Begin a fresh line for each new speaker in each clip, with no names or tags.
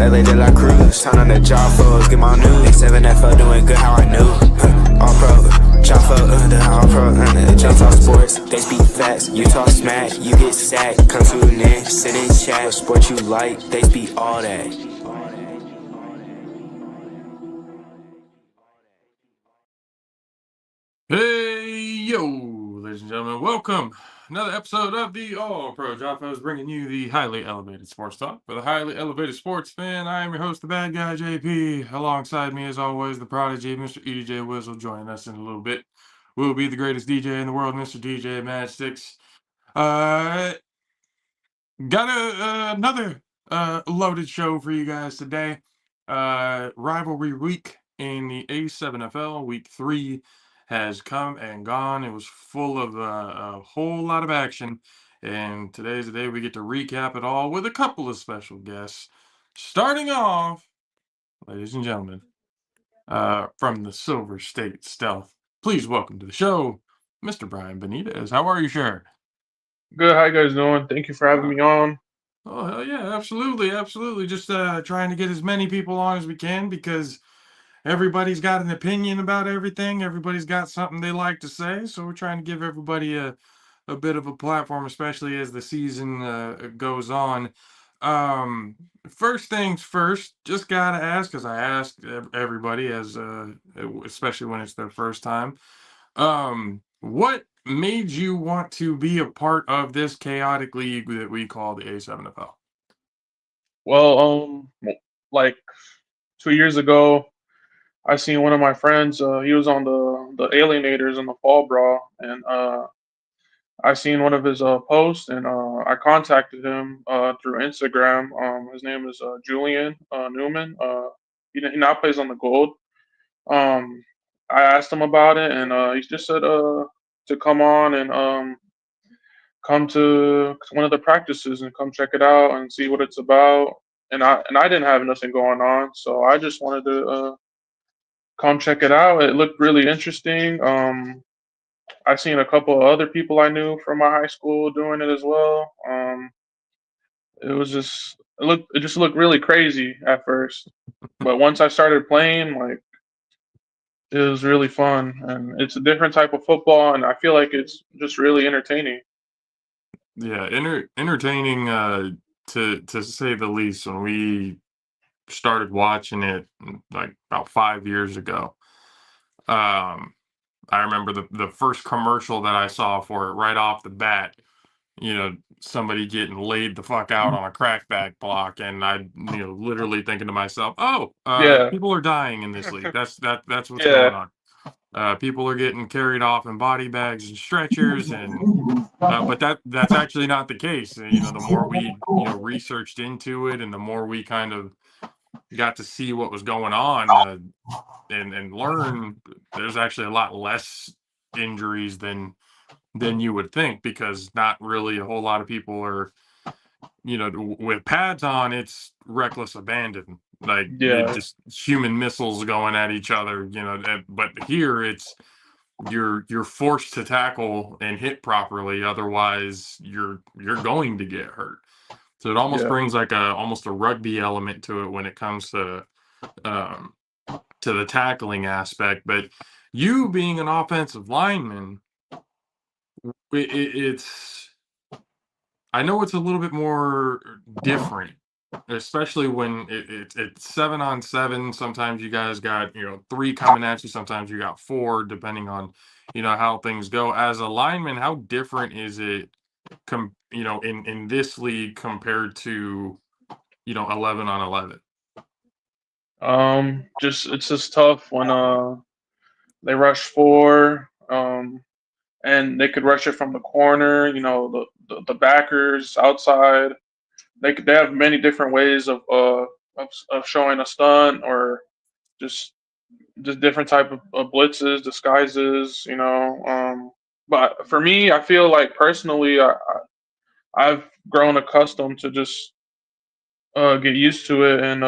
LA de la Cruz. Turn on the JAFFos, get my news. A7FL doing good, how I knew. All-Pro JAFFos, the All-Pro, jump talk sports. They speak facts, you talk smack, you get sacked. Come tune in, sit in chat. What sport you like, they speak all that.
Hey, yo, ladies and gentlemen, welcome. Another episode of the All-Pro JAFFOs, bringing you the highly elevated sports talk for the highly elevated sports fan. I am your host, the bad guy, JP. Alongside me, as always, the prodigy, Mr. EJ Wizzle, joining us in a little bit. Will be the greatest DJ in the world, Mr. DJ Matchsticks. Got another loaded show for you guys today. Rivalry week in the A7FL, week 3 has come and gone. It was full of a whole lot of action, and today's the day we get to recap it all with a couple of special guests. Starting off, ladies and gentlemen, from the Silver State Stealth, please welcome to the show, Mr. Brian Benitez. How are you, sir?
Good. How you guys doing? Thank you for having me on.
Oh, hell yeah, absolutely, absolutely. Just trying to get as many people on as we can because everybody's got an opinion about everything. Everybody's got something they like to say. So we're trying to give everybody a bit of a platform, especially as the season goes on. First things first, just gotta ask, because I ask everybody, especially when it's their first time. What made you want to be a part of this chaotic league that we call the A7FL?
Well, like 2 years ago, I seen one of my friends. He was on the Alienators in the Fall Brawl, and I seen one of his posts, and I contacted him through Instagram. His name is Julian Newman. He now plays on the Gold. Um, I asked him about it, and he just said to come on and come to one of the practices and come check it out and see what it's about. And I didn't have nothing going on, so I just wanted to come check it out. It looked really interesting. I seen a couple of other people I knew from my high school doing it as well. It just looked really crazy at first, but once I started playing, like it was really fun, and it's a different type of football, and I feel like it's just really entertaining.
Yeah, entertaining to say the least. When we started watching it like about 5 years ago, um, I remember the first commercial that I saw for it right off the bat. Somebody getting laid the fuck out on a crackback block, and literally thinking to myself, "Oh,
Yeah,
people are dying in this league. That's what's
yeah,
going on. People are getting carried off in body bags and stretchers, and but that's actually not the case. The more we researched into it, and the more we kind of got to see what was going on, and learn, there's actually a lot less injuries than you would think, because not really a whole lot of people are, with pads on. It's reckless abandon, like
yeah,
just human missiles going at each other. But here you're forced to tackle and hit properly, otherwise you're going to get hurt. So it almost
yeah.
brings like almost a rugby element to it when it comes um to the tackling aspect. But you being an offensive lineman, it's, I know it's a little bit more different, especially when it's 7-on-7. Sometimes you guys got, three coming at you. Sometimes you got four, depending on, how things go. As a lineman, how different is it, in this league compared to, 11-on-11?
Just it's just tough when they rush four, and they could rush it from the corner. The backers outside. They have many different ways of showing a stunt or just just different type of blitzes, disguises. But for me, I feel like personally, I've grown accustomed to just get used to it, and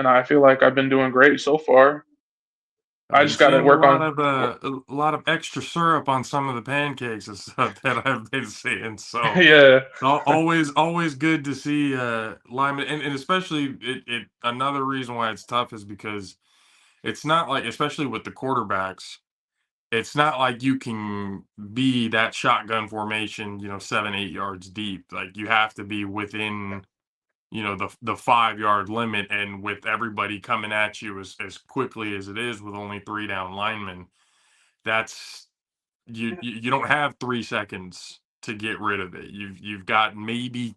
I feel like I've been doing great so far.
I've
I
been
just got to
seeing a
work
lot
on.
of a lot of extra syrup on some of the pancakes and stuff that I've been seeing. So
Yeah,
always good to see linemen, and especially it. Another reason why it's tough is because it's not like, especially with the quarterbacks, it's not like you can be that shotgun formation, 7, 8 yards deep. Like you have to be within, the 5 yard limit, and with everybody coming at you as quickly as it is with only three down linemen, that's you don't have 3 seconds to get rid of it. You've got maybe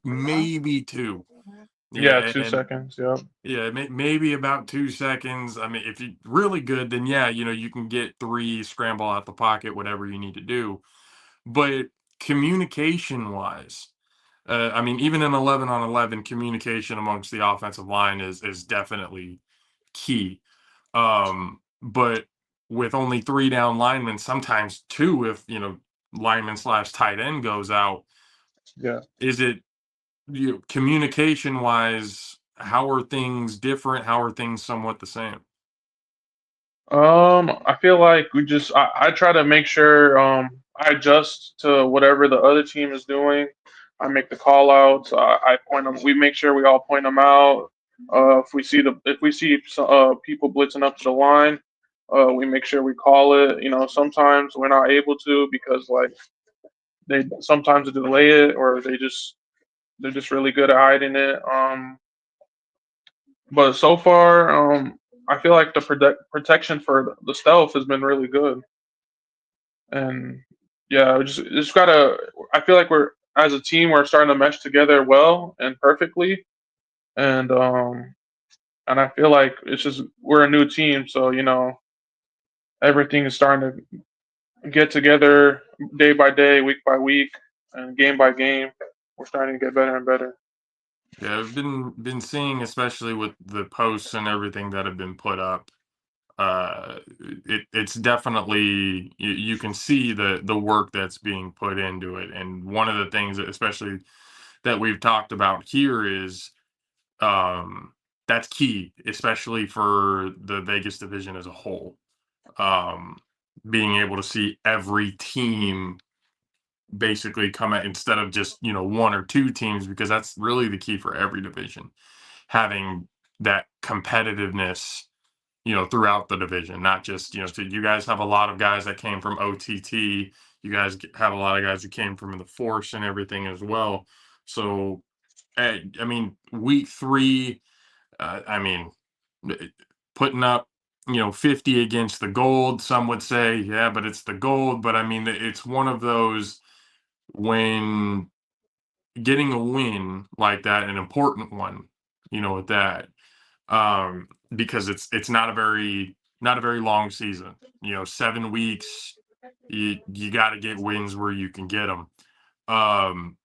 two.
yeah,
Yeah,
two
and
seconds. Yeah,
yeah, maybe about 2 seconds. I mean, if you're really good, then yeah, you can get three, scramble out the pocket, whatever you need to do. But communication wise, I mean, even in 11-on-11, communication amongst the offensive line is definitely key. But with only three down linemen, sometimes two, if lineman slash tight end goes out,
yeah.
is it communication wise? How are things different? How are things somewhat the same?
I feel like I try to make sure I adjust to whatever the other team is doing. I make the call outs. I point them. We make sure we all point them out. If we see people blitzing up to the line, we make sure we call it. Sometimes we're not able to because like they sometimes delay it or they're just really good at hiding it. But so far, I feel like the protection for the stealth has been really good. And yeah, we just gotta. I feel like we're as a team we're starting to mesh together well and perfectly, and and I feel like it's just we're a new team, so everything is starting to get together day by day, week by week, and game by game. We're starting to get better and better.
Yeah, I've been seeing, especially with the posts and everything that have been put up. It's definitely, you can see the work that's being put into it, and one of the things, that, especially that we've talked about here, is that's key, especially for the Vegas division as a whole. Um, Being able to see every team basically come at, instead of just one or two teams, because that's really the key for every division, having that competitiveness throughout the division, not just so you guys have a lot of guys that came from OTT, you guys have a lot of guys that came from the force and everything as well. So I mean, week 3, I mean, uh, putting up 50 against the gold, some would say, yeah, but it's the gold. But I mean, it's one of those, when getting a win like that, an important one, at that, because it's not a very long season. 7 weeks. You got to get wins where you can get them. Um,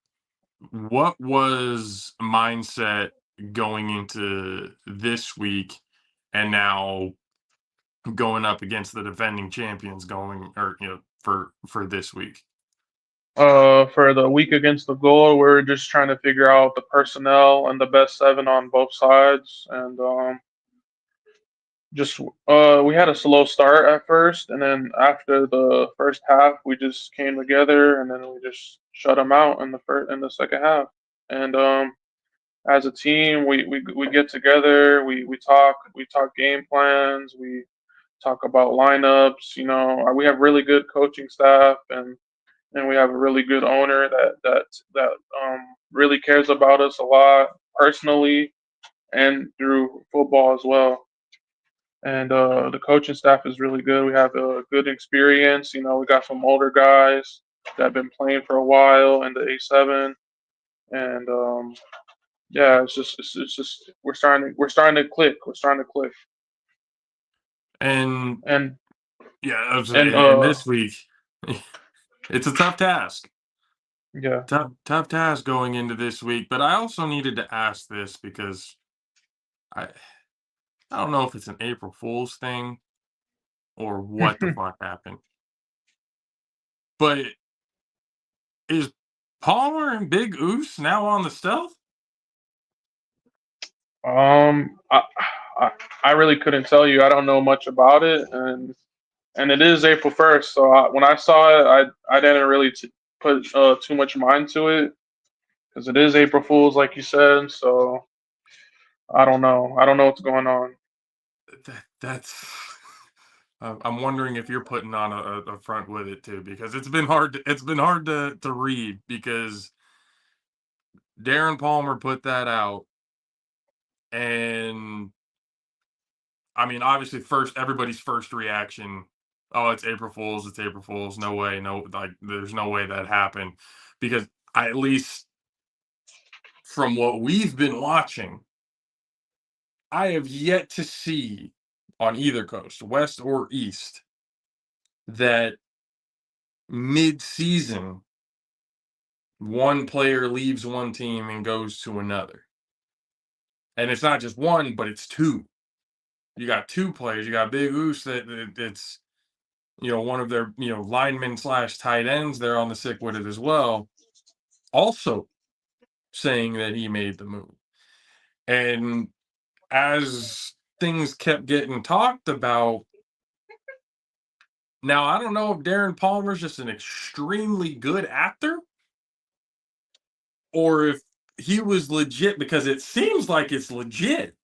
what was mindset going into this week, and now going up against the defending champions, going, or for this week?
For the week against the goal, we're just trying to figure out the personnel and the best seven on both sides, and just we had a slow start at first, and then after the first half, we just came together, and then we just shut them out in the second half. And as a team, we get together, we talk game plans, we talk about lineups. We have really good coaching staff, and we have a really good owner that really cares about us a lot personally and through football as well. And the coaching staff is really good. We have a good experience. We got some older guys that have been playing for a while in the A7, and yeah, it's just we're starting to click. We're starting to click,
And
and
yeah, I was
and
saying, and this week, it's a tough task.
yeah.
Tough task going into this week. But I also needed to ask this because I I don't know if it's an April Fool's thing or what the fuck happened. But is Palmer and Big Oos now on the stealth?
um, I, I really couldn't tell you. I don't know much about it, and it is April 1st. So when I saw it, I didn't really put too much mind to it because it is April Fool's, like you said. So I don't know. I don't know what's going on.
That's. I'm wondering if you're putting on a front with it too, because it's been hard. It's been hard to read because Darren Palmer put that out, and I mean, obviously, everybody's first reaction, oh, it's April Fool's, it's April Fool's. No way, no, like, there's no way that happened, because at least from what we've been watching, I have yet to see on either coast, west or east, that mid-season one player leaves one team and goes to another. And it's not just one, but it's two. You got two players. You got Big Oos it's one of their linemen slash tight ends there on the sick with it as well, also saying that he made the move. And as things kept getting talked about, now I don't know if Darren Palmer's just an extremely good actor or if he was legit, because it seems like it's legit.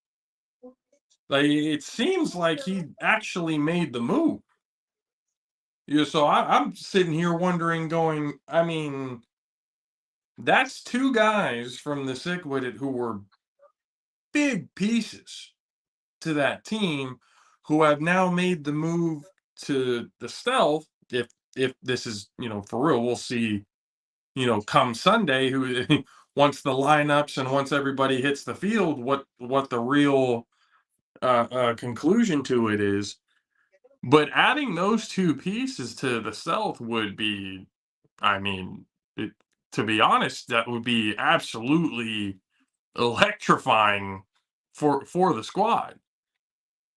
Like, it seems like he actually made the move. Yeah, so I'm sitting here wondering, going, I mean, that's two guys from the sick with it who were big pieces to that team, who have now made the move to the stealth. If this is for real, we'll see. Come Sunday, who once the lineups and once everybody hits the field, what the real conclusion to it is. But adding those two pieces to the stealth would be, I mean, to be honest, that would be absolutely electrifying for the squad.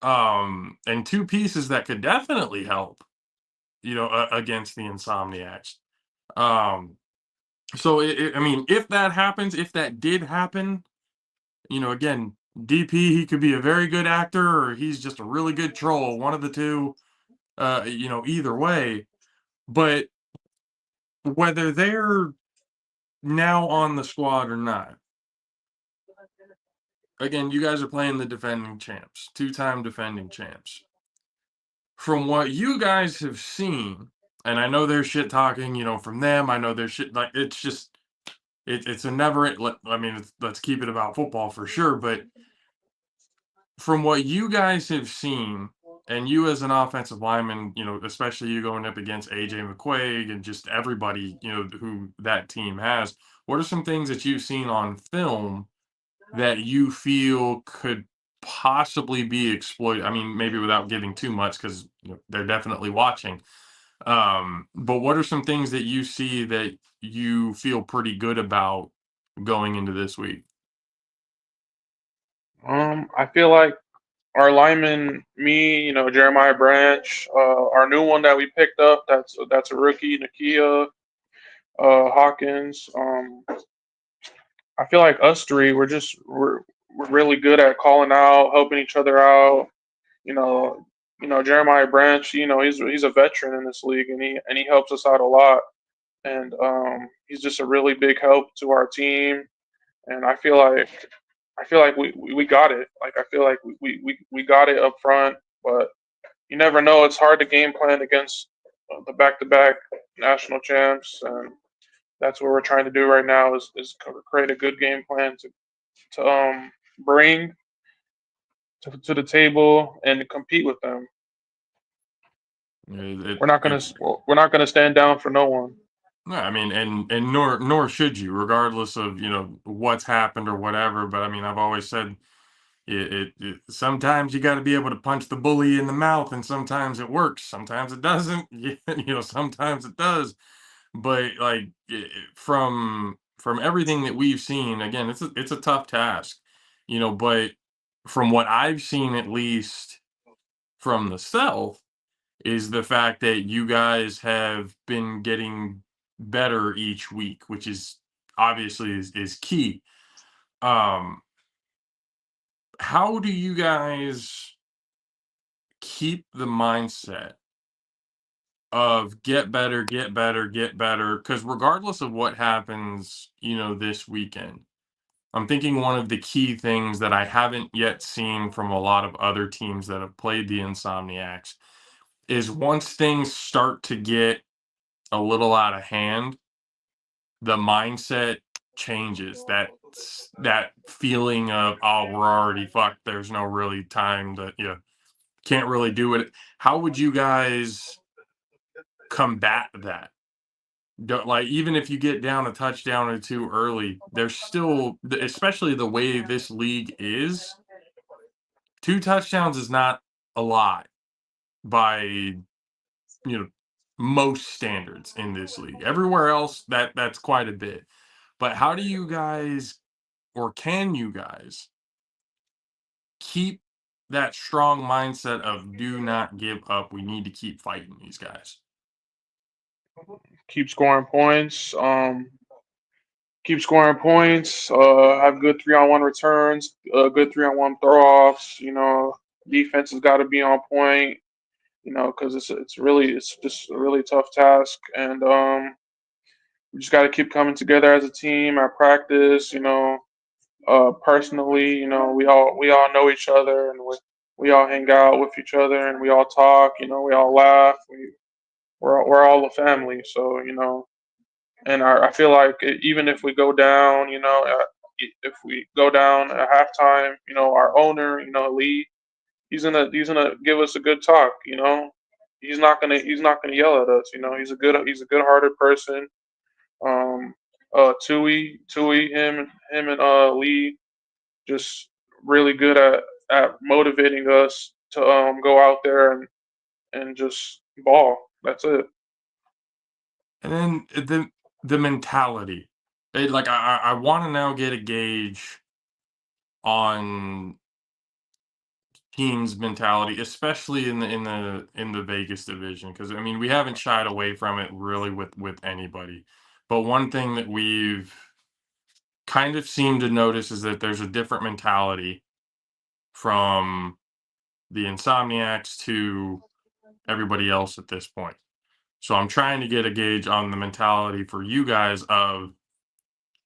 And two pieces that could definitely help, against the Insomniacs. Um, so I mean, if that happens, if that did happen, again, DP, he could be a very good actor, or he's just a really good troll. One of the two, either way. But whether they're now on the squad or not, again, you guys are playing the defending champs, two-time defending champs. From what you guys have seen, and I know there's shit talking, from them. I know there's shit, like, it's just it's a never. I mean, let's keep it about football for sure. But from what you guys have seen, and you as an offensive lineman, especially you going up against AJ McQuaig and just everybody, who that team has, what are some things that you've seen on film that you feel could possibly be exploited? I mean, maybe without giving too much, because they're definitely watching. But what are some things that you see that you feel pretty good about going into this week?
I feel like our lineman, me, Jeremiah Branch, our new one that we picked up, that's a rookie, Nakia Hawkins. I feel like us three, we're really good at calling out, helping each other out. You know, Jeremiah Branch. He's a veteran in this league, and he helps us out a lot. And he's just a really big help to our team. And I feel like we got it. Like, I feel like we got it up front, but you never know. It's hard to game plan against the back-to-back national champs, and that's what we're trying to do right now is create a good game plan to bring to the table and compete with them.
It,
We're not gonna stand down for no one.
No, I mean, and nor should you, regardless of what's happened or whatever. But I mean, I've always said sometimes you got to be able to punch the bully in the mouth, and sometimes it works, sometimes it doesn't. Sometimes it does. But like, from everything that we've seen, again, it's a tough task, But from what I've seen, at least from the South, is the fact that you guys have been getting better each week, which is obviously is key. Um, how do you guys keep the mindset of get better, get better, get better? Because regardless of what happens, this weekend, I'm thinking one of the key things that I haven't yet seen from a lot of other teams that have played the Insomniacs is once things start to get a little out of hand, the mindset changes. That feeling of, oh, we're already fucked. There's no really time to, can't really do it. How would you guys combat that? Like, even if you get down a touchdown or two early, there's still, especially the way this league is, two touchdowns is not a lot by most standards in this league. Everywhere else, that's quite a bit. But how do you guys, or can you guys, keep that strong mindset of do not give up? We need to keep fighting these guys.
Keep scoring points. Keep scoring points. Have good 3-on-1 returns. Good 3-on-1 throw-offs. Defense has got to be on point. Because it's just a really tough task, and we just got to keep coming together as a team at practice. Personally, we all know each other, and we all hang out with each other, and we all talk. We all laugh. We're all a family. So and I feel like even if we go down, if we go down at halftime, our owner, Lee, he's gonna give us a good talk. He's not gonna yell at us. He's a good hearted person. Um, Tui, him and Lee, just really good at motivating us to go out there and just ball. That's it.
And then the mentality. Like, I want to now get a gauge on teams' mentality, especially in the Vegas division, because I mean we haven't shied away from it really with anybody. But one thing that we've kind of seemed to notice is that there's a different mentality from the Insomniacs to everybody else at this point. So I'm trying to get a gauge on the mentality for you guys of,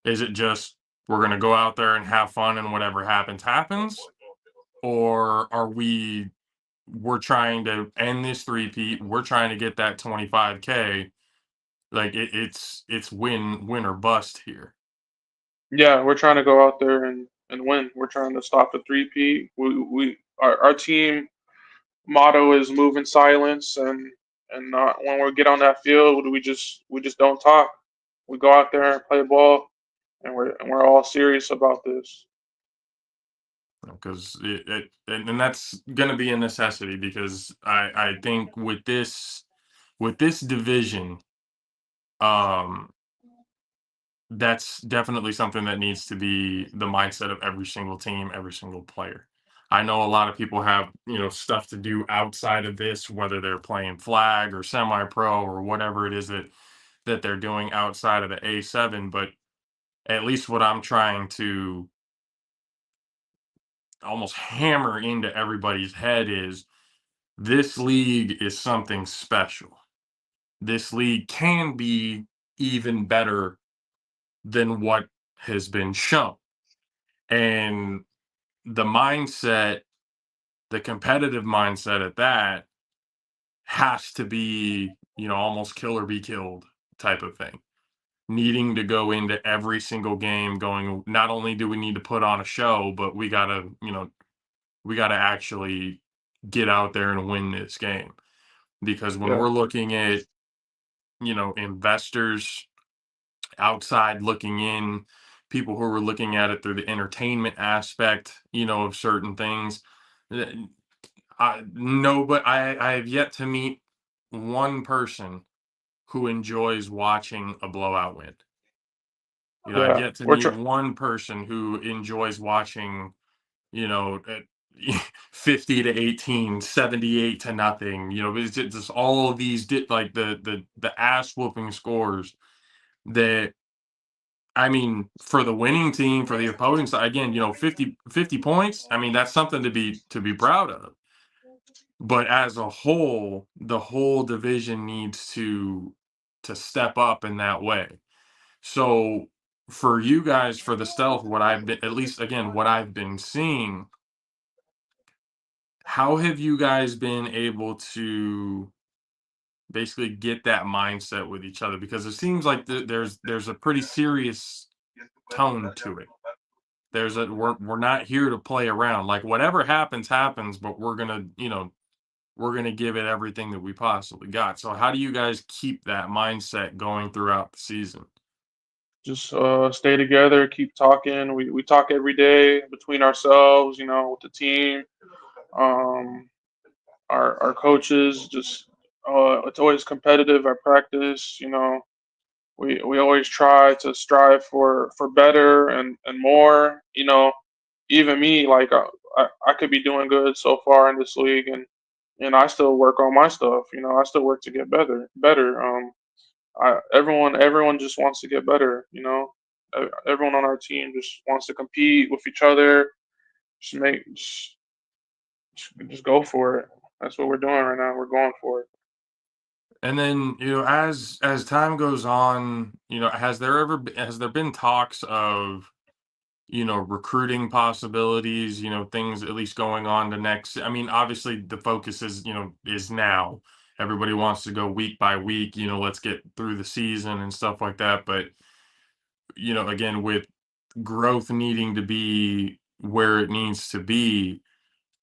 is it just we're going to go out there and have fun and whatever happens happens, or are we're trying to end this three-peat, we're trying to get that 25K, like it's win or bust here.
Yeah, we're trying to go out there and win. We're trying to stop the three-peat. Our team motto is move in silence, and not when we get on that field, we just don't talk. We go out there and play ball, and we're all serious about this.
Because and that's going to be a necessity, because I think with this division, um that's definitely something that needs to be the mindset of every single team, every single player. I know a lot of people have, stuff to do outside of this, whether they're playing flag or semi-pro or whatever it is that they're doing outside of the A7, but at least what I'm trying to almost hammer into everybody's head is this league is something special. This league can be even better than what has been shown. And the mindset, the competitive mindset at that, has to be, almost kill or be killed type of thing. Needing to go into every single game going, not only do we need to put on a show, but we gotta actually get out there and win this game. Because when
Yeah,
we're looking at, investors outside looking in, people who are looking at it through the entertainment aspect, of certain things, uh, no, but I have yet to meet one person who enjoys watching a blowout win. I've
yeah.
yet to meet one person who enjoys watching, at 50 to 18, 78 to nothing. It's just all of these like the ass whooping scores that I mean, for the winning team, for the opposing side, again, 50 points. I mean, that's something to be proud of. But as a whole, the whole division needs to step up in that way. So for you guys, for the stealth, what I've been, at least again, what I've been seeing, how have you guys been able to basically get that mindset with each other? Because it seems like there's a pretty serious tone to it. We're not here to play around. Like whatever happens, happens, but we're gonna give it everything that we possibly got. So how do you guys keep that mindset going throughout the season?
Just stay together, keep talking. We talk every day between ourselves, with the team. Um, our coaches just it's always competitive at practice. We always try to strive for better and more. Even me, like I could be doing good so far in this league, and I still work on my stuff. I still work to get better. Everyone just wants to get better. Everyone on our team just wants to compete with each other. Just go for it. That's what we're doing right now. We're going for it.
And then, as time goes on, has there been talks of, recruiting possibilities, things at least going on to next? I mean, obviously the focus is now. Everybody wants to go week by week, let's get through the season and stuff like that. But, again, with growth needing to be where it needs to be,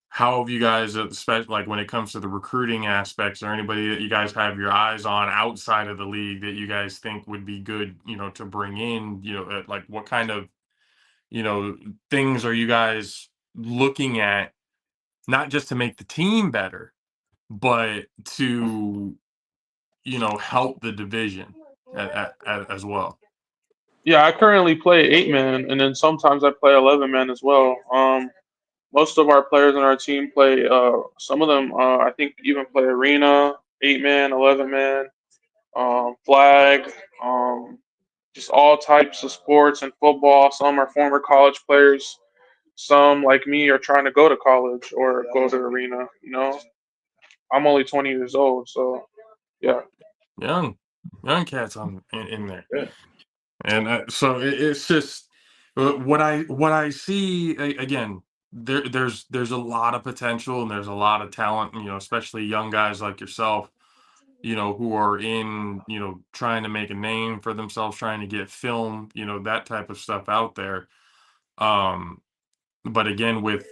how have you guys, especially like when it comes to the recruiting aspects, or anybody that you guys have your eyes on outside of the league that you guys think would be good, to bring in, like what kind of, you know, things are you guys looking at, not just to make the team better, but to, help the division as well?
Yeah, I currently play 8 man, and then sometimes I play 11 man as well. Most of our players on our team play. Some of them, I think, even play arena, 8 man, 11 man, flag, just all types of sports and football. Some are former college players. Some, like me, are trying to go to college or go to arena. I'm only 20 years old, so yeah.
Young, young cats in there. And so it's just what I see again. There's a lot of potential and there's a lot of talent. Especially young guys like yourself. Who are in trying to make a name for themselves, trying to get film. That type of stuff out there. Um, but again, with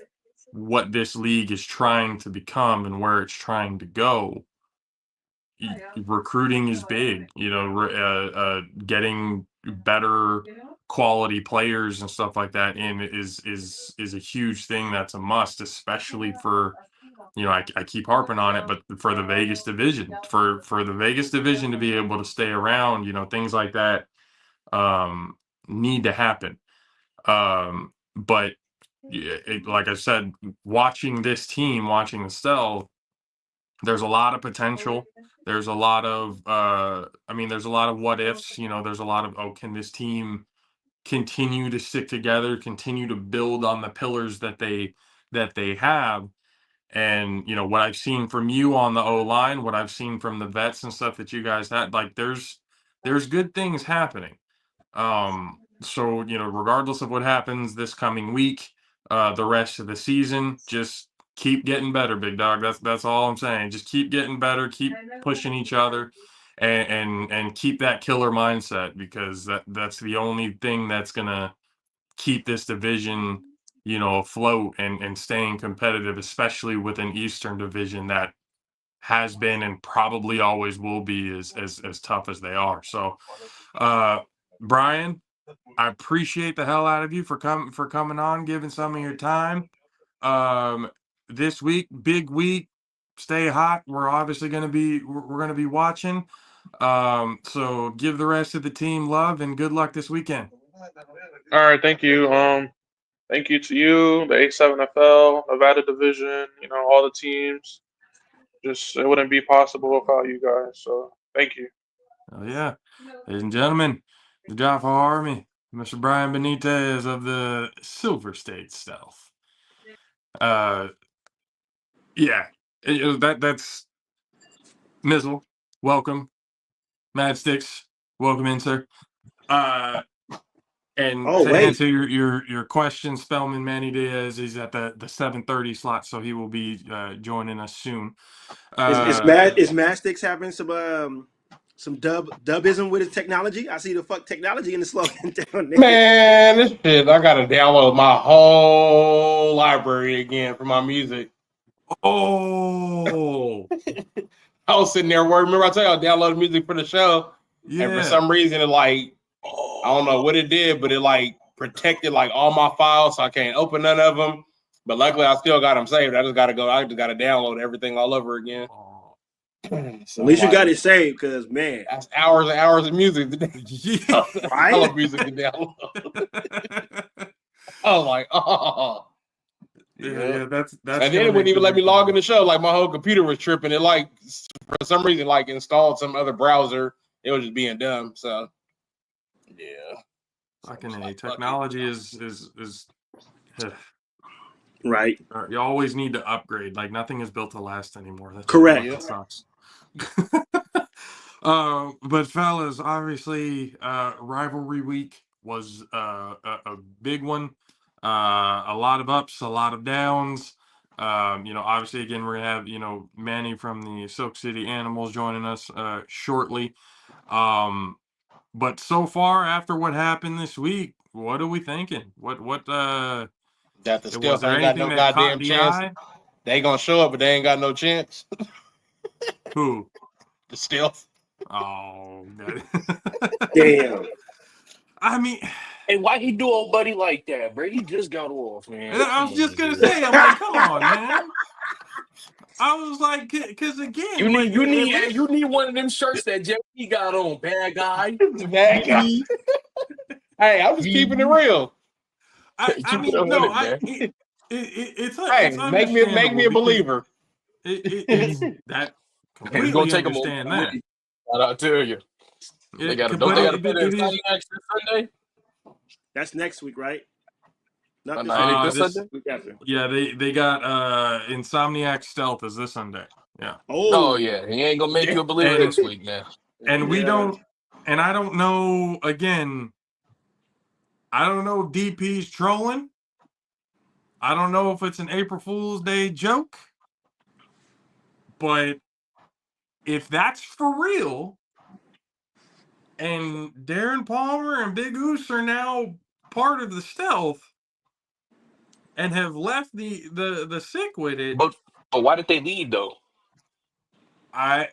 what this league is trying to become and where it's trying to go, recruiting is big. Getting better quality players and stuff like that in is a huge thing. That's a must, especially for I keep harping on it, but for the Vegas division, for the Vegas division to be able to stay around, things like that need to happen. But like I said, watching this team, watching the Stell, there's a lot of potential. There's a lot of I mean, there's a lot of what ifs. There's a lot of, oh, can this team continue to stick together, continue to build on the pillars that they have? And what I've seen from you on the O line, what I've seen from the vets and stuff that you guys had, like there's good things happening. So regardless of what happens this coming week, the rest of the season, just keep getting better, big dog. That's all I'm saying. Just keep getting better, keep pushing each other, and keep that killer mindset, because that's the only thing that's gonna keep this division, afloat and staying competitive, especially with an Eastern division that has been and probably always will be as tough as they are. So, uh, Brian, I appreciate the hell out of you for coming on, giving some of your time. Um, this week, big week, stay hot. We're obviously we're gonna be watching. So give the rest of the team love and good luck this weekend.
All right, thank you. Thank you to you, the A7FL, Nevada division. All the teams. Just it wouldn't be possible without you guys. So thank you.
Oh yeah, ladies and gentlemen, the Jaffo Army. Mr. Brian Benitez of the Silver State Stealth. Yeah, that's Mizzle. Welcome, Mad Sticks. Welcome in, sir. And to answer your question, Spellman Manny Diaz is at the 7:30 slot, so he will be joining us soon.
Is Mastix having some dubism with his technology? I see the fuck technology in the slogan down there.
Man, this shit, I gotta download my whole library again for my music.
Oh,
I was sitting there working. Remember I told you I downloaded music for the show, and for some reason it I don't know what it did, but it protected all my files, so I can't open none of them. But luckily, I still got them saved. I just gotta download everything all over again.
So at least you got it saved, because man,
that's hours and hours of music today.
Right?
I love music to download. I was like, oh.
Yeah, that's.
And then it wouldn't even let me log in the show. My whole computer was tripping. It for some reason installed some other browser. It was just being dumb. So yeah.
Fucking technology is
right.
You always need to upgrade. Nothing is built to last anymore. That's
correct.
What sucks. But fellas, obviously, rivalry week was a big one. A lot of ups, a lot of downs. Obviously, again, we're gonna have Manny from the Silk City Animals joining us shortly. But so far, after what happened this week, what are we thinking? What
that the Stealth ain't got no goddamn chance. They ain't gonna show up, but they ain't got no chance.
Who?
The Stealth.
Oh,
damn.
I mean,
hey, why he do old buddy like that, bro? He just got off, man.
I was just gonna say, I'm like, come on, man. I was like, because again,
you need one of them shirts that Jeffy got on, bad guy.
Bad guy. Hey, I'm just keeping it real.
I mean, no, it's
make me a believer.
It's that completely
gonna take
understand that.
I'll tell you. They got to play next Sunday.
That's next week, right? Not
this Sunday.
Week after.
Yeah, they got Insomniac Stealth is this Sunday. Yeah.
Oh
yeah, he ain't gonna make you a believer this week, man.
And we don't. And I don't know. Again, I don't know if DP's trolling. I don't know if it's an April Fool's Day joke. But if that's for real, and Darren Palmer and Big Oos are now part of the Stealth and have left the sick with it.
But why did they leave though?
I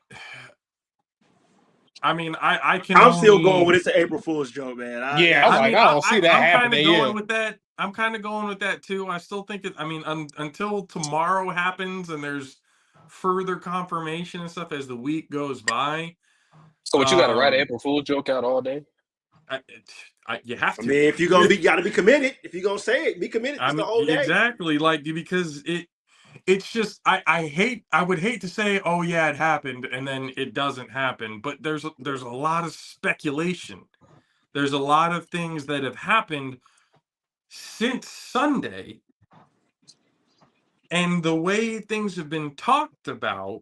mean, I'm
still going with it's an April Fool's joke, man.
I don't see that happening.
I'm kind of going with that too. I still think it. I mean, until tomorrow happens and there's further confirmation and stuff as the week goes by.
So, what you got to write an April Fool's joke out all day?
You have to.
I mean, if you're gonna got to be committed. If you're gonna say it, be committed the whole day.
Exactly, because it's just I would hate to say, oh yeah, it happened, and then it doesn't happen. But there's a lot of speculation. There's a lot of things that have happened since Sunday, and the way things have been talked about,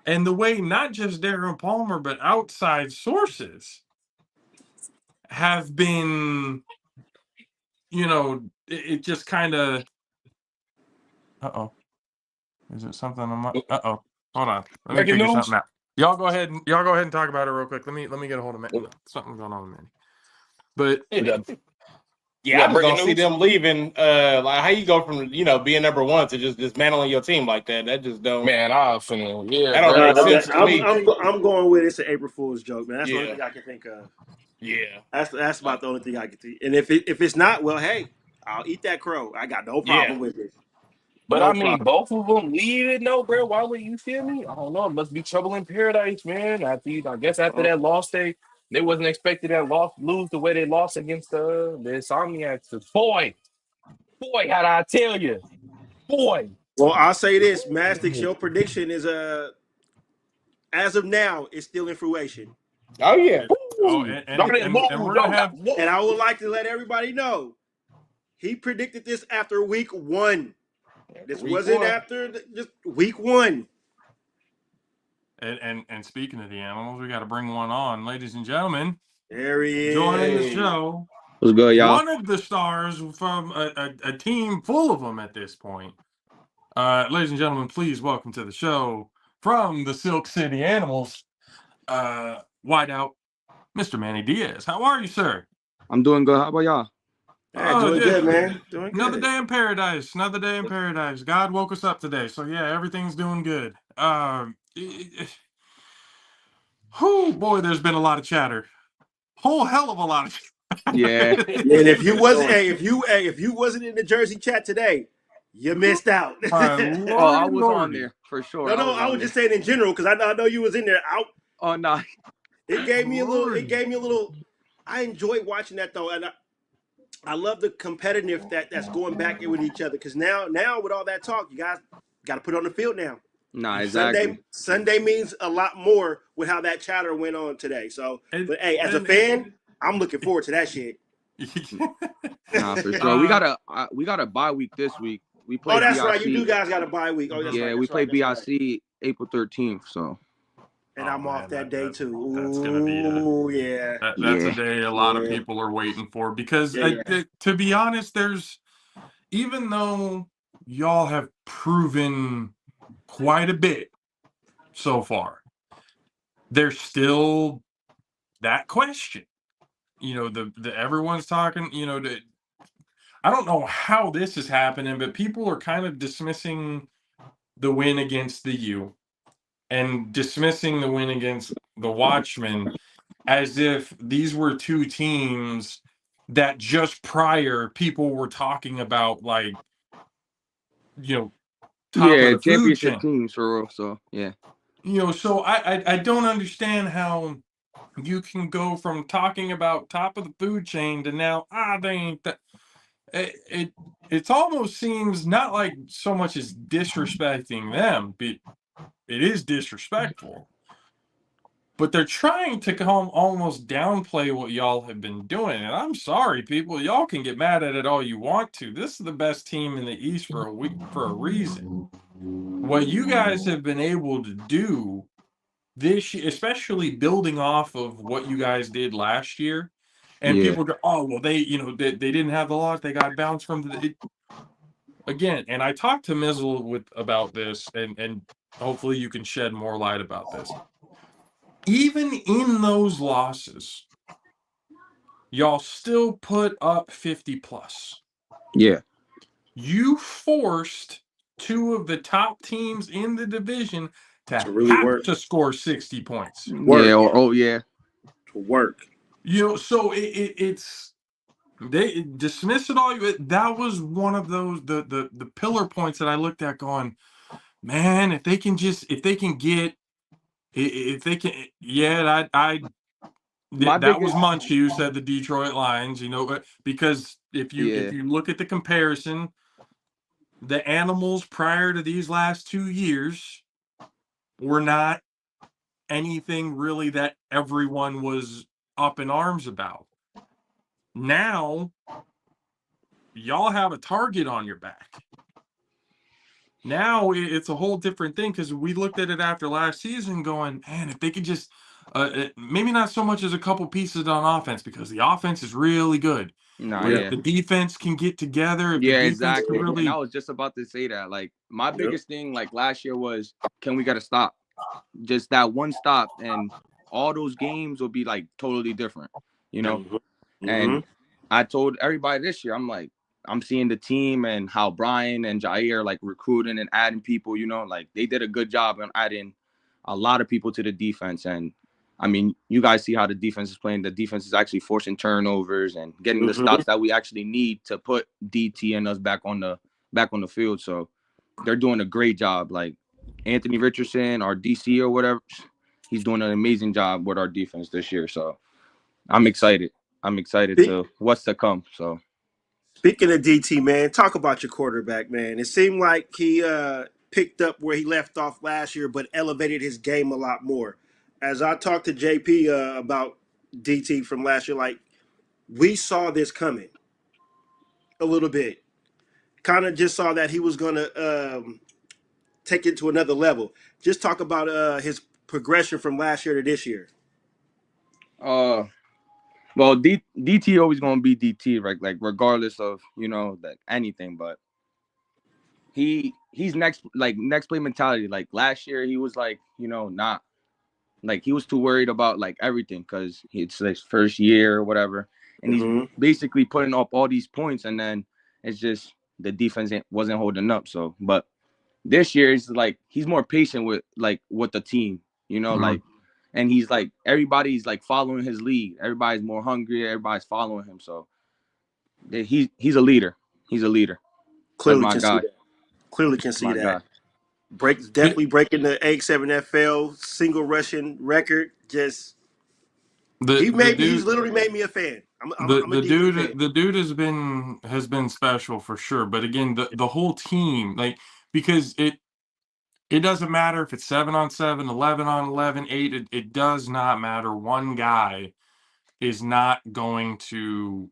and the way not just Darren Palmer but outside sources have been, it just kind of. Is it something on my? Hold on. Let me figure something out. Y'all go ahead and talk about it real quick. Let me get a hold of Manny. Something going on with Manny. But
I'm gonna see them leaving. How you go from being number one to just dismantling your team like that? That just don't.
Man, that don't
make sense to me.
I'm going with it's an April Fool's joke, man. That's the only thing I can think of.
Yeah,
that's about the only thing I can think. And if it's not, well, hey, I'll eat that crow. I got no problem with it.
But I mean, both of them leave it, no, bro. Why would you feel me? I don't know. It must be trouble in paradise, man. After that loss, they wasn't expected lose the way they lost against the Insomniacs. Boy, how did I tell you? Boy.
Well, I'll say this, Mastix, your prediction is as of now, it's still in fruition.
Oh yeah.
Oh, and we're gonna have.
And I would like to let everybody know, he predicted this after week 1. This wasn't after just week 1.
And speaking of the animals, we got to bring one on, ladies and gentlemen.
There he is.
Joining the show.
What's good, y'all?
One of the stars from a team full of them at this point. Ladies and gentlemen, please welcome to the show from the Silk City Animals, wideout, Mr. Manny Diaz. How are you, sir?
I'm doing good. How about y'all?
Hey, doing good, man. Doing good.
Another day in paradise. Another day in paradise. God woke us up today, so yeah, everything's doing good. Oh boy, there's been a lot of chatter. Whole hell of a lot of.
Yeah.
And if you wasn't, if you wasn't in the Jersey chat today, you missed out.
I was on there for sure.
No, I was just saying in general because I know you was in there.
Oh no.
It gave me a little. I enjoy watching that though, and I love the competitive that's going back in with each other. Because now with all that talk, you guys got to put it on the field now.
Nah, exactly.
Sunday means a lot more with how that chatter went on today. So, but hey, as a fan, I'm looking forward to that shit.
Nah, for sure. We got a bye week this week. We play.
Oh, that's
BIC.
right. You do guys got a bye week. Oh, that's
yeah,
right.
we play BIC
right.
April 13th. So.
And I'm off that day too.
That's gonna be that's a day a lot of people are waiting for because to be honest, even though y'all have proven quite a bit so far, there's still that question. You know, the everyone's talking. You know, I don't know how this is happening, but people are kind of dismissing the win against the U and dismissing the win against the Watchmen as if these were two teams that just prior people were talking about, like, you know, top of the
championship teams for real. So yeah,
you know, so I don't understand how you can go from talking about top of the food chain to now they ain't that. It almost seems not like so much as disrespecting them, but it is disrespectful. But they're trying to almost downplay what y'all have been doing. And I'm sorry, people. Y'all can get mad at it all you want to. This is the best team in the East for a reason. What you guys have been able to do this year, especially building off of what you guys did last year, and people go, oh, well, they didn't have the loss. They got bounced from again. And I talked to Mizzle about this, and hopefully you can shed more light about this. Even in those losses, y'all still put up 50 plus.
Yeah.
You forced two of the top teams in the division to
really
have
work.
to score 60 points.
Work.
Yeah.
To work.
You know, so it's they dismiss it all. That was one of those the pillar points that I looked at going, man, if they can get that was Munchie who said the Detroit Lions, you know, because if you look at the comparison, the Animals prior to these last 2 years were not anything really that everyone was up in arms about. Now, y'all have a target on your back. Now it's a whole different thing because we looked at it after last season going, man, if they could just maybe not so much as a couple pieces on offense because the offense is really good. If the defense can get together,
exactly. And I was just about to say that. Like my biggest thing, like last year, was can we get a stop? Just that one stop, and all those games will be like totally different, you know.
Mm-hmm.
And I told everybody this year, I'm like, I'm seeing the team and how Brian and Jair like recruiting and adding people, you know, like they did a good job on adding a lot of people to the defense. And I mean, you guys see how the defense is playing. The defense is actually forcing turnovers and getting the stops that we actually need to put DT and us back on the field. So they're doing a great job. Like Anthony Richardson, our DC or whatever, he's doing an amazing job with our defense this year. So I'm excited. To what's to come. So
speaking of DT, man, talk about your quarterback, man. It seemed like he picked up where he left off last year, but elevated his game a lot more. as I talked to JP about DT from last year, like we saw this coming a little bit. Kind of just saw that he was going to take it to another level. Just talk about his progression from last year to this year.
Well, DT always gonna be DT, right? Like regardless of like anything, but he's next play mentality. Like last year, he was like not like he was too worried about like everything because it's his first year or whatever, and he's basically putting up all these points, and then it's just the defense wasn't holding up. So, but this year is like he's more patient with the team, like, and he's like everybody's like following his lead. Everybody's more hungry. Everybody's following him. So he's a leader. He's a leader.
Clearly
That's my guy.
See that. Clearly can see
my
that.
Guy.
Definitely breaking the A7FL single rushing record. Just he's literally made me a fan. I'm a
dude
fan.
The dude has been special for sure. But again, the whole team, like, because it doesn't matter if it's 7-on-7, 11-on-11, 8. It does not matter. One guy is not going to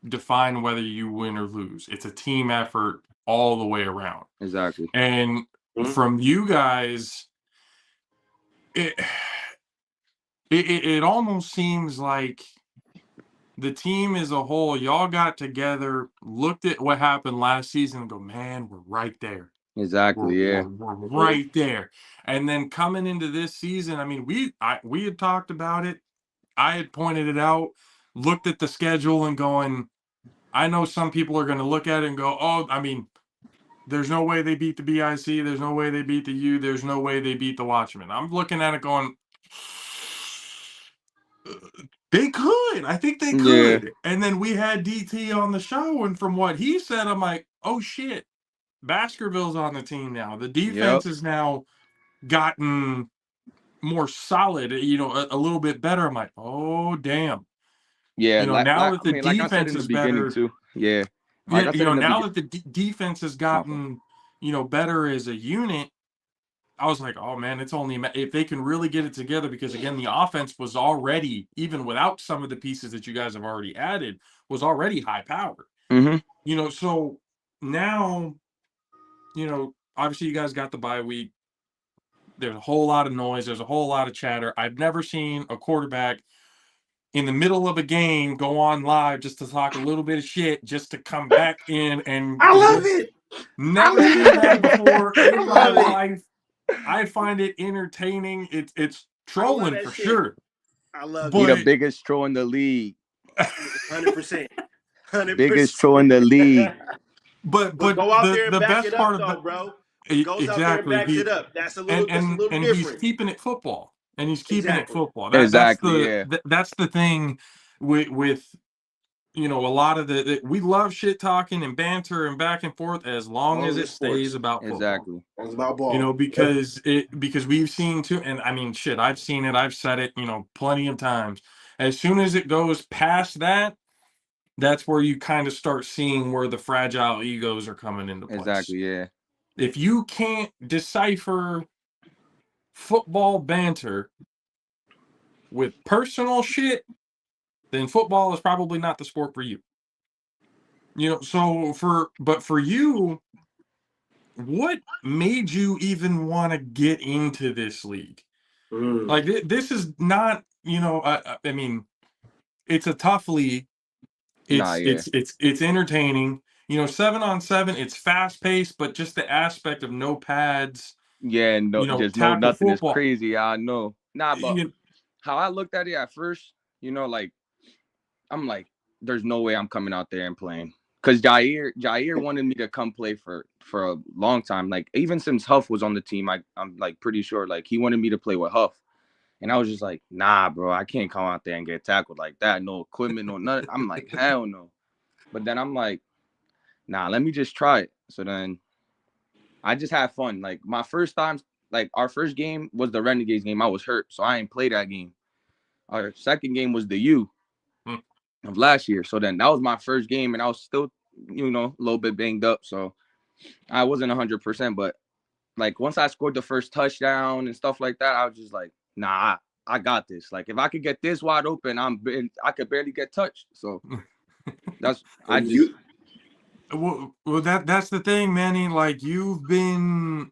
define whether you win or lose. It's a team effort all the way around.
Exactly.
And from you guys, it almost seems like the team as a whole, y'all got together, looked at what happened last season and go, man, we're right there.
Exactly.
We're right there. And then coming into this season, I mean, we had talked about it. I had pointed it out, looked at the schedule and going, I know some people are going to look at it and go, oh, I mean, there's no way they beat the BIC. There's no way they beat the U. There's no way they beat the Watchmen. I'm looking at it going, they could. I think they could. Yeah. And then we had DT on the show, and from what he said, I'm like, oh, shit. Baskerville's on the team now. The defense has now gotten more solid, a little bit better. I'm like, oh, damn.
Yeah,
now that the defense is better.
Too. Yeah.
Now that the defense has gotten, better as a unit, I was like, oh, man, it's only if they can really get it together, because, again, the offense was already, even without some of the pieces that you guys have already added, was already high powered.
Mm-hmm.
So now, obviously you guys got the bye week. There's a whole lot of noise. There's a whole lot of chatter. I've never seen a quarterback in the middle of a game go on live just to talk a little bit of shit, just to come back in and
I love it.
Never seen that before in my life. I find it entertaining. It's trolling for sure.
I love
it. Be the biggest troll in the league.
100%.
Biggest troll in the league.
But go out there and back it up, though, bro. Goes out there and backs it up. That's a little different.
And he's keeping it football. And he's keeping it football. That's the thing with a lot of we love shit talking and banter and back and forth as long as it stays about football.
Exactly.
It's about ball.
Because we've seen too, and I mean, shit, I've seen it, I've said it, plenty of times. As soon as it goes past that, that's where you kind of start seeing where the fragile egos are coming into place.
Exactly, yeah.
If you can't decipher football banter with personal shit, then football is probably not the sport for you. But for you, what made you even want to get into this league? Like, this is not, I mean, it's a tough league. It's entertaining. 7-on-7, it's fast paced, but just the aspect of no pads.
Yeah, just no nothing football is crazy. I know. Nah, but how I looked at it at first, like, I'm like, there's no way I'm coming out there and playing. Because Jair wanted me to come play for a long time. Like, even since Huff was on the team, I'm like pretty sure like he wanted me to play with Huff. And I was just like, nah, bro, I can't come out there and get tackled like that. No equipment, no nothing. I'm like, hell no. But then I'm like, nah, let me just try it. So then I just had fun. Like, my first time, like, our first game was the Renegades game. I was hurt, so I didn't play that game. Our second game was the U of last year. So then that was my first game, and I was still, a little bit banged up. So I wasn't 100%. But, like, once I scored the first touchdown and stuff like that, I was just like, nah, I got this. Like if I could get this wide open, I could barely get touched. So that's I just
well that's the thing, Manny. Like you've been.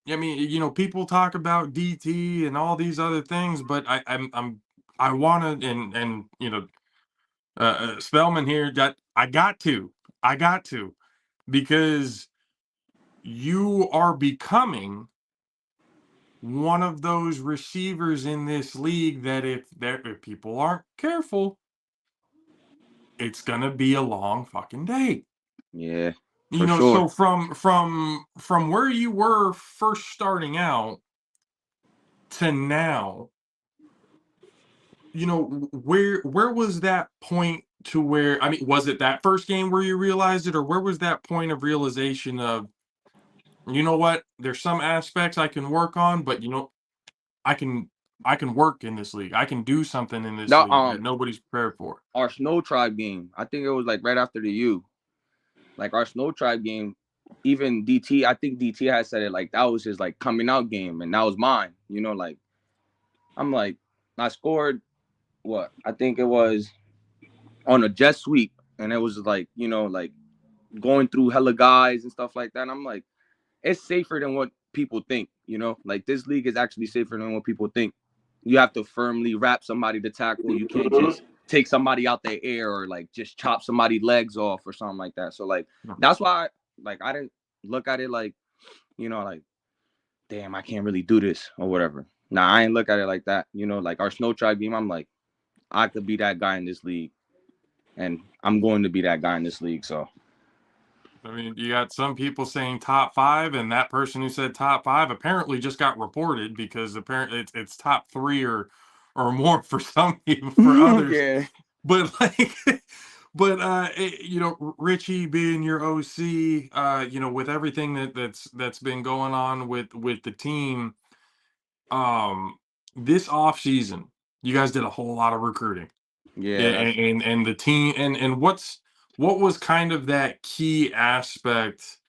I mean, you know, people talk about DT and all these other things, but I want to and you know, Spellman here I got to because you are becoming one of those receivers in this league that if people aren't careful, it's gonna be a long fucking day.
yeah,
You
for
know,
sure.
so from where you were first starting out to now, you know, where was that point to where, I mean, was it that first game where you realized it, or where was that point of realization of, you know what, there's some aspects I can work on, but you know, I can I can work in this league. I can do something in this
No,
league that nobody's prepared for.
our Snow Tribe game, I think it was like right after the U. Like our Snow Tribe game, even DT, I think DT had said it like that was his like coming out game, and that was mine. You know, like I'm like I scored what I think it was on a jet sweep, and it was like you know like going through hella guys and stuff like that. And I'm like, it's safer than what people think. You know, like this league is actually safer than what people think. You have to firmly wrap somebody to tackle. You can't just take somebody out the air or like just chop somebody's legs off or something like that. So like that's why like I didn't look at it like, you know, like, damn, I can't really do this or whatever. Nah, I ain't look at it like that. You know, like our Snow Tribe game, I'm like, I could be that guy in this league. And I'm going to be that guy in this league. So
I mean, you got some people saying top 5, and that person who said top 5 apparently just got reported because apparently it's top 3 or more for some people, for others.
yeah.
But like, but you know, Richie being your OC, you know, with everything that's been going on with the team, this off season, you guys did a whole lot of recruiting.
Yeah.
And the team, and what was kind of that key aspect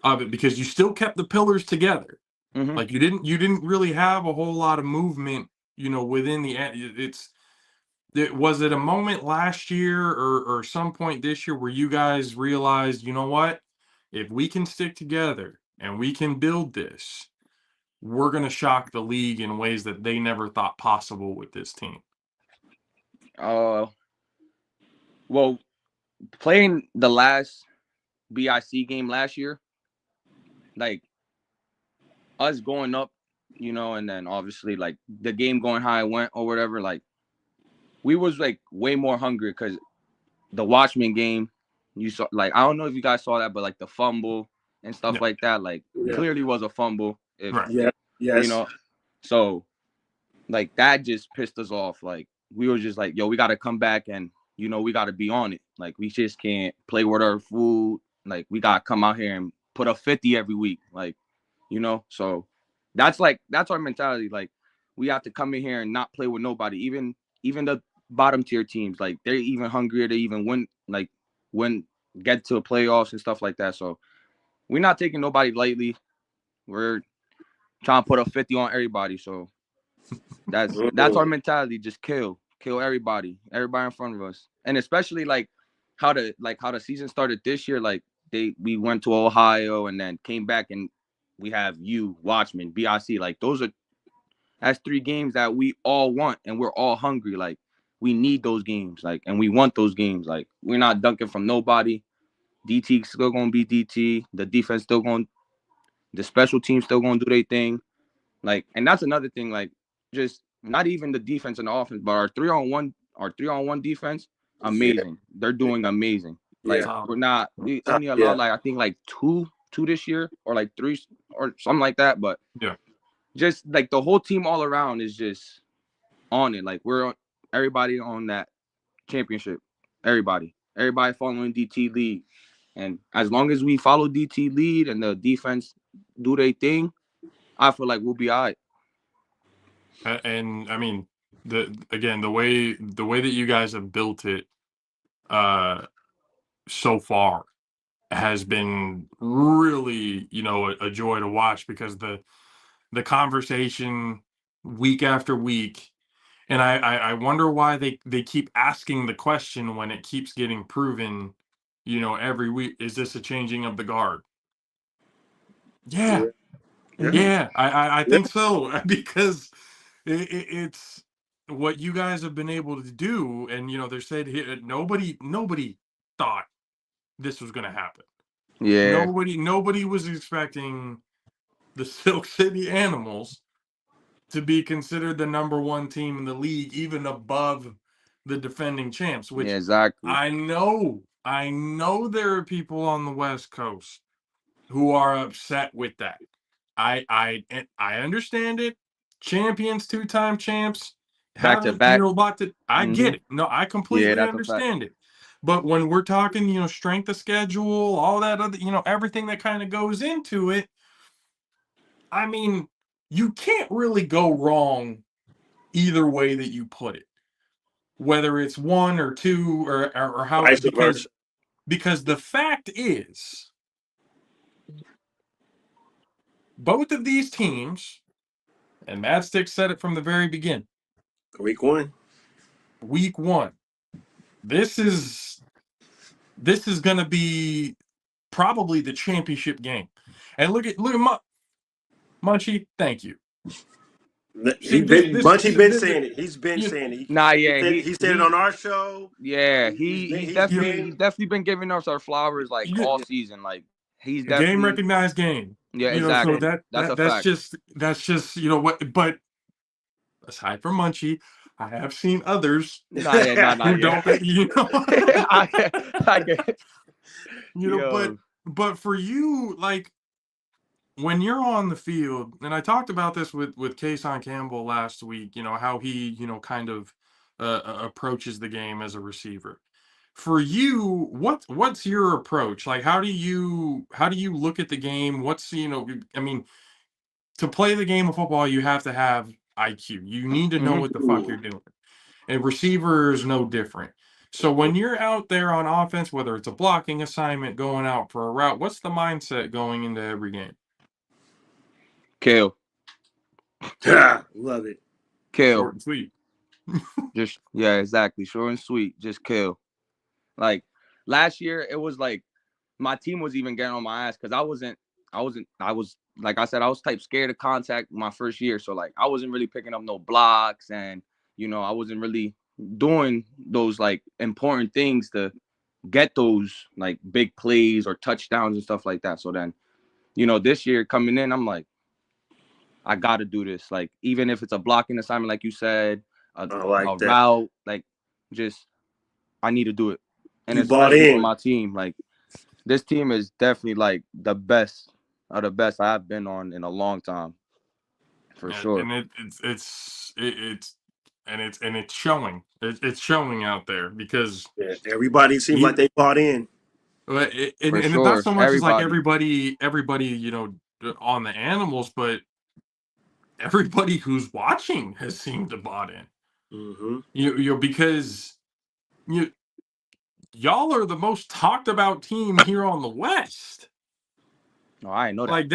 of it, because you still kept the pillars together.
Mm-hmm.
Like you didn't really have a whole lot of movement, you know, within was it a moment last year or some point this year where you guys realized, you know what, if we can stick together and we can build this, we're going to shock the league in ways that they never thought possible with this team?
Well, playing the last BIC game last year, like us going up, you know, and then obviously like the game going how it went or whatever, like we was like way more hungry because the Watchmen game, you saw, like I don't know if you guys saw that, but like the fumble and stuff like that, like clearly was a fumble. If
Yes.
you know, so like that just pissed us off. Like we were just like, yo, we got to come back and you know we got to be on it. Like we just can't play with our food. Like we got to come out here and put up 50 every week. Like you know, so that's our mentality. Like we have to come in here and not play with nobody. Even the bottom tier teams, like they're even hungrier to even get to the playoffs and stuff like that. So we're not taking nobody lightly. We're trying to put up 50 on everybody. So that's our mentality. Just kill everybody in front of us. And especially like how the season started this year. Like we went to Ohio and then came back and we have Watchmen, BIC. Like that's 3 games that we all want and we're all hungry. Like we need those games. Like and we want those games. Like we're not dunking from nobody. DT still gonna be DT. The defense still gonna, the special team still gonna do their thing. Like, and that's another thing. Like, just not even the defense and the offense, but our 3-on-1 defense, amazing. They're doing amazing. Like, we only allowed like I think like two this year, or like 3 or something like that. But just like the whole team all around is just on it. Like everybody on that championship. Everybody following DT lead. And as long as we follow DT lead and the defense do their thing, I feel like we'll be all right.
And I mean, the way that you guys have built it so far has been really, you know, a joy to watch, because the conversation week after week. And I wonder why they keep asking the question when it keeps getting proven, every week. Is this a changing of the guard? Yeah. Yeah, I think so because it's what you guys have been able to do, and they said here nobody thought this was going to happen.
Yeah,
Nobody was expecting the Silk City Animals to be considered the #1 team in the league, even above the defending champs. Which
yeah, exactly.
I know there are people on the West Coast who are upset with that. I understand it. Champions, 2-time champs,
Back to
haven't
back.
a lot to. I get
Mm-hmm.
it. No, I
Yeah,
completely
that's a fact.
understand it. But when we're talking, strength of schedule, all that other, everything that kind of goes into it, I mean, you can't really go wrong either way that you put it. Whether it's 1 or 2 or how,
Vice versa.
because the fact is, both of these teams, and Mad Stick said it from the very beginning.
Week 1.
Week 1. This is going to be probably the championship game. And look at Munchie. Thank you.
Bunchy been saying it. He's been saying it. He said it on our show.
Yeah, he's definitely been giving us our flowers like all season. Like he's definitely
game recognized game.
Yeah, exactly.
So that's just what. But aside from Munchie, I have seen others who don't.
I get it.
But for you, like when you're on the field, and I talked about this with Kason Campbell last week. How he kind of approaches the game as a receiver. For you, what's your approach? Like, how do you look at the game? What's I mean, to play the game of football, you have to have IQ. You need to know what the fuck you're doing. And receiver is no different. So when you're out there on offense, whether it's a blocking assignment, going out for a route, what's the mindset going into every game?
Kill.
Love it.
Kill.
Short and sweet.
Yeah, exactly. Short and sweet. Just kill. Like last year, it was like my team was even getting on my ass because I was like I said, I was type scared of contact my first year. So like I wasn't really picking up no blocks, and I wasn't really doing those like important things to get those like big plays or touchdowns and stuff like that. So then, this year coming in, I'm like, I gotta do this. Like even if it's a blocking assignment, like you said, a route, like just I need to do it. And especially for my team, like this team is definitely like the best of the best I've been on in a long time, for sure.
And it's showing. It's showing out there because
everybody seems like they bought in.
And it's not so much as like everybody, on the Animals, but everybody who's watching has seemed to bought in.
Mm-hmm.
Because y'all are the most talked about team here on the West.
Oh, I know that.
Like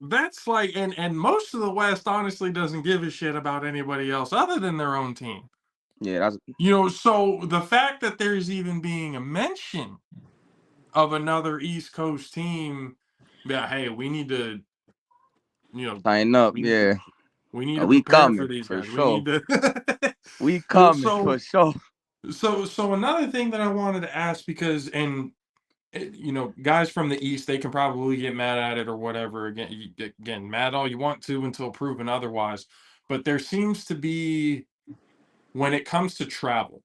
that's like, and most of the West honestly doesn't give a shit about anybody else other than their own team.
Yeah, that's
so the fact that there's even being a mention of another East Coast team, hey, we need to,
sign up.
We need to prepare for these guys.
Sure.
We need to.
We coming for sure.
So another thing that I wanted to ask, because guys from the East, they can probably get mad at it or whatever. Again, mad all you want to until proven otherwise. But there seems to be, when it comes to travel,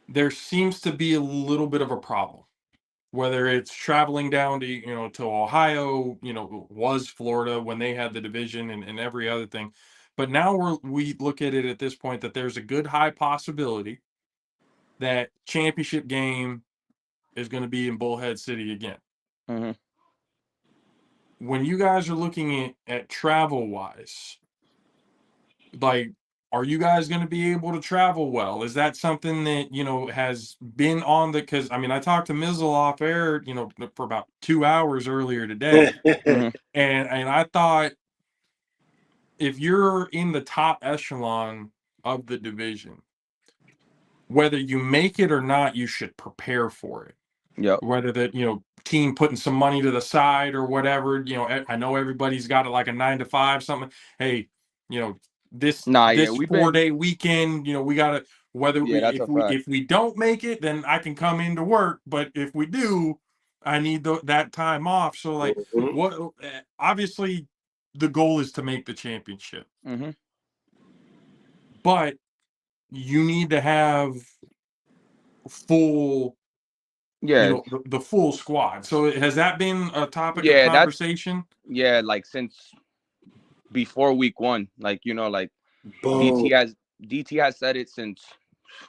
there seems to be a little bit of a problem. Whether it's traveling down to to Ohio, was Florida when they had the division and every other thing. But now we look at it at this point that there's a good high possibility that championship game is going to be in Bullhead City again. When you guys are looking at travel wise, like, are you guys going to be able to travel well? Is that something that, has been on the, because I mean, I talked to Mizzle off air, for about 2 hours earlier today. And I thought if you're in the top echelon of the division, whether you make it or not, you should prepare for it.
Yep.
Whether that, team putting some money to the side or whatever, I know everybody's got it like a 9 to 5 something. Hey, this 4-day weekend, we gotta, whether if we don't make it, then I can come into work. But if we do, I need that time off. So like, obviously the goal is to make the championship, but you need to have full, the full squad. So has that been a topic of conversation?
Like since before week 1, like like
Boom.
DT has said it since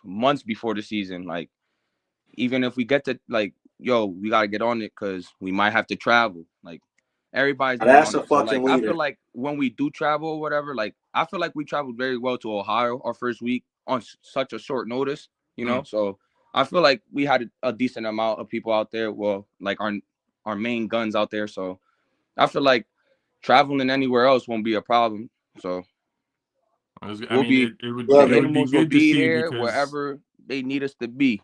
months before the season. Like, even if we get to we gotta get on it because we might have to travel. Like, everybody's
that's
on
a
it. So,
fucking
I
leader.
feel like when we do travel or whatever, I feel like we traveled very well to Ohio our first week on such a short notice, So I feel like we had a decent amount of people out there. Well, like our main guns out there. So I feel like traveling anywhere else won't be a problem. So
it would be
Animals will
good to
be
see
there
because
wherever they need us to be.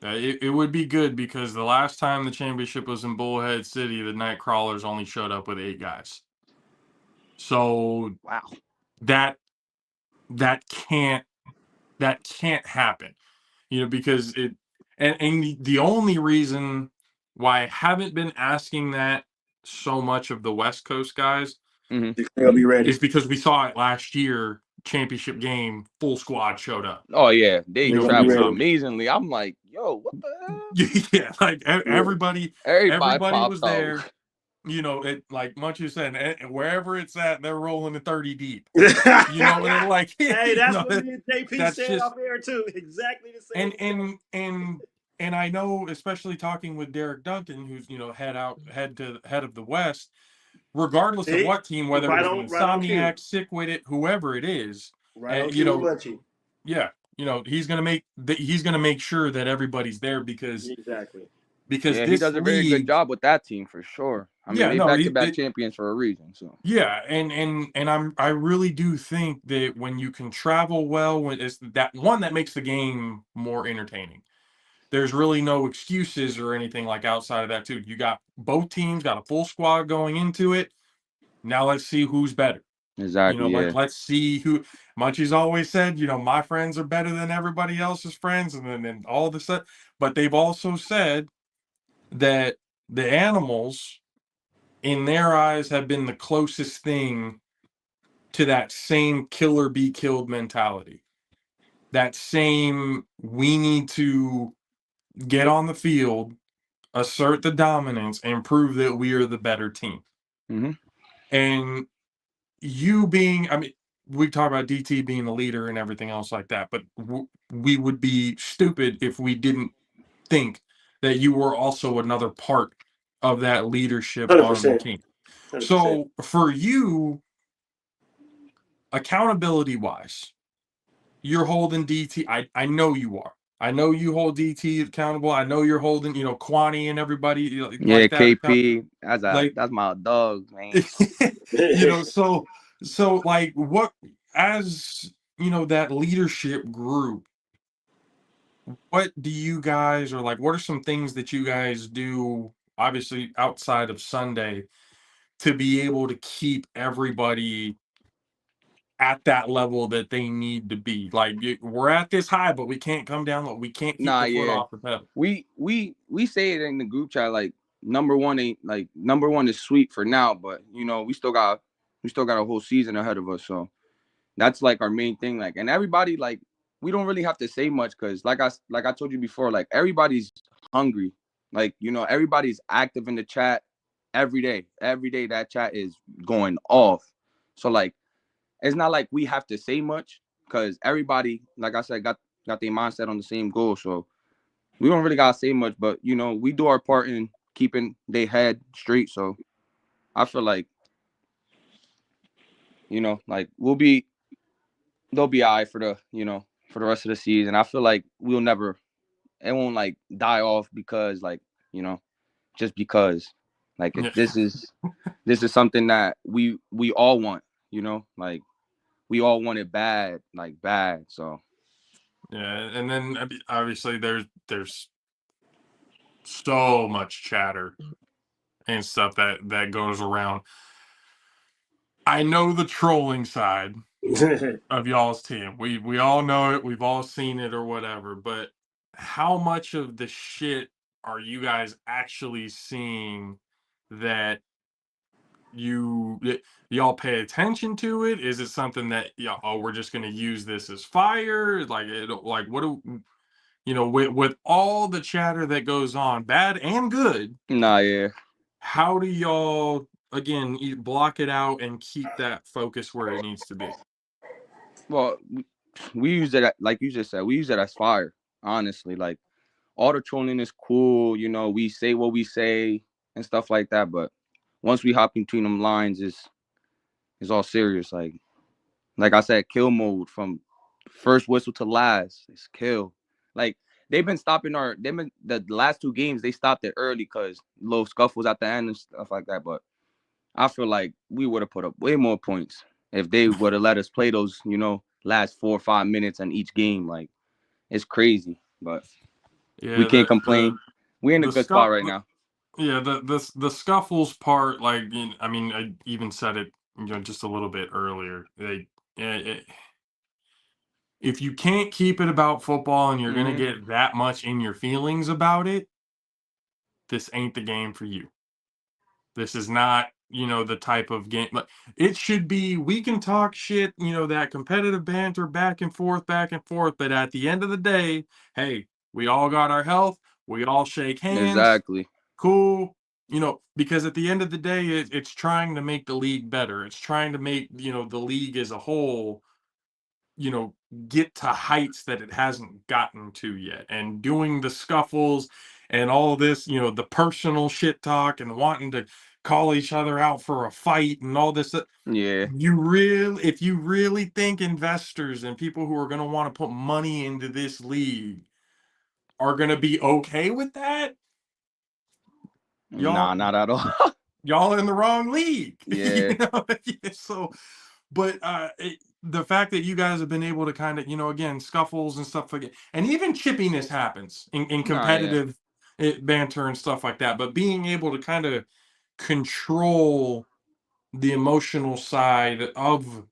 it would be good because the last time the championship was in Bullhead City, the Night Crawlers only showed up with 8 guys. So
wow,
that can't happen, because and the only reason why I haven't been asking that so much of the West Coast guys
They'll be ready.
is because we saw it last year, championship game, full squad showed up.
Oh yeah, they traveled
so,
amazingly. I'm like, yo, what the hell?
Yeah, like everybody
popped
was
out.
there. It like Munchie said, wherever it's at, they're rolling the 30 deep. And like,
hey, that's what me and JP said
just,
off air too. Exactly the same.
And I know, especially talking with Derek Duncan, who's head of the West, regardless of what team, whether it was Insomniac, Sick With It, whoever it is,
Munchie.
Yeah, he's gonna make sure that everybo's there because
he does a very good job with that team for sure. I mean, they back-to-back champions for a reason. So
and I really do think that when you can travel well, when it's that makes the game more entertaining. There's really no excuses or anything like outside of that too. You got both teams got a full squad going into it. Now let's see who's better.
Exactly.
Let's see who. Munchie's always said, my friends are better than everybody else's friends, and then all of a sudden, but they've also said that the animals, in their eyes, have been the closest thing to that same killer be killed mentality. That same, we need to get on the field, assert the dominance, and prove that we are the better team. And you being, we talk about DT being the leader and everything else like that, but we would be stupid if we didn't think that you were also another part of that leadership
100%.
on the team. 100%. So for you, accountability wise, you're holding DT. I know you are. I know you hold DT accountable. I know you're holding, Kwani and everybody. Like that.
KP. That's my dog, man.
So like, what, as that leadership group, what do you guys, or like, what are some things that you guys do, obviously outside of Sunday, to be able to keep everybody at that level that they need to be? Like, we're at this high, but we can't come down. We can't keep the foot off the pedal.
We say it in the group chat, like, number one is sweet for now, but we still got a whole season ahead of us. So that's like our main thing. Like, and everybody, like, we don't really have to say much because like I told you before, like, everybody's hungry. Like, everybody's active in the chat every day. Every day that chat is going off. So like, it's not like we have to say much because everybody, like I said, got their mindset on the same goal. So we don't really gotta say much, but we do our part in keeping their head straight. So I feel like, like they'll be all right for the rest of the season. I feel like it won't like die off because just because, like, this is something that we all want. you know, like we all want it bad, like bad. So
yeah, and then obviously there's so much chatter and stuff that goes around. I know the trolling side of y'all's team. We all know it. We've all seen it or whatever. But how much of the shit are you guys actually seeing that y'all pay attention to it? Is it something that we're just going to use this as fire? Like what do with all the chatter that goes on, bad and good?
nah, yeah.
How do y'all again block it out and keep that focus where it needs to be?
Well, we use it like you just said. We use it as fire. Honestly, like all the trolling is cool. You know, we say what we say and stuff like that. But once we hop between them lines, it's all serious. Like I said, kill mode from first whistle to last. It's kill. Like they've been the last 2 games. They stopped it early because little scuffles at the end and stuff like that. But I feel like we would have put up way more points if they would have let us play those, last 4 or 5 minutes in each game. Like it's crazy, but we
Yeah,
can't complain. We're in a
the
good spot
scuff.
right now.
Yeah, the scuffles part. Like, I mean, I even said it, just a little bit earlier. If you can't keep it about football and you're gonna get that much in your feelings about it, this ain't the game for you. This is not, the type of game. Like, it should be. We can talk shit, that competitive banter back and forth, back and forth. But at the end of the day, hey, we all got our health. We all shake hands.
Exactly.
Cool. Because at the end of the day, it's trying to make the league better. It's trying to make, the league as a whole, get to heights that it hasn't gotten to yet. And doing the scuffles and all this, the personal shit talk and wanting to call each other out for a fight and all this.
Yeah.
If you really think investors and people who are going to want to put money into this league are going to be okay with that,
Nah, not at all.
y'all in the wrong league.
Yeah.
So, but the fact that you guys have been able to kind of, again, scuffles and stuff like that, and even chippiness happens in
Nah, yeah.
competitive banter and stuff like that. But being able to kind of control the emotional side of,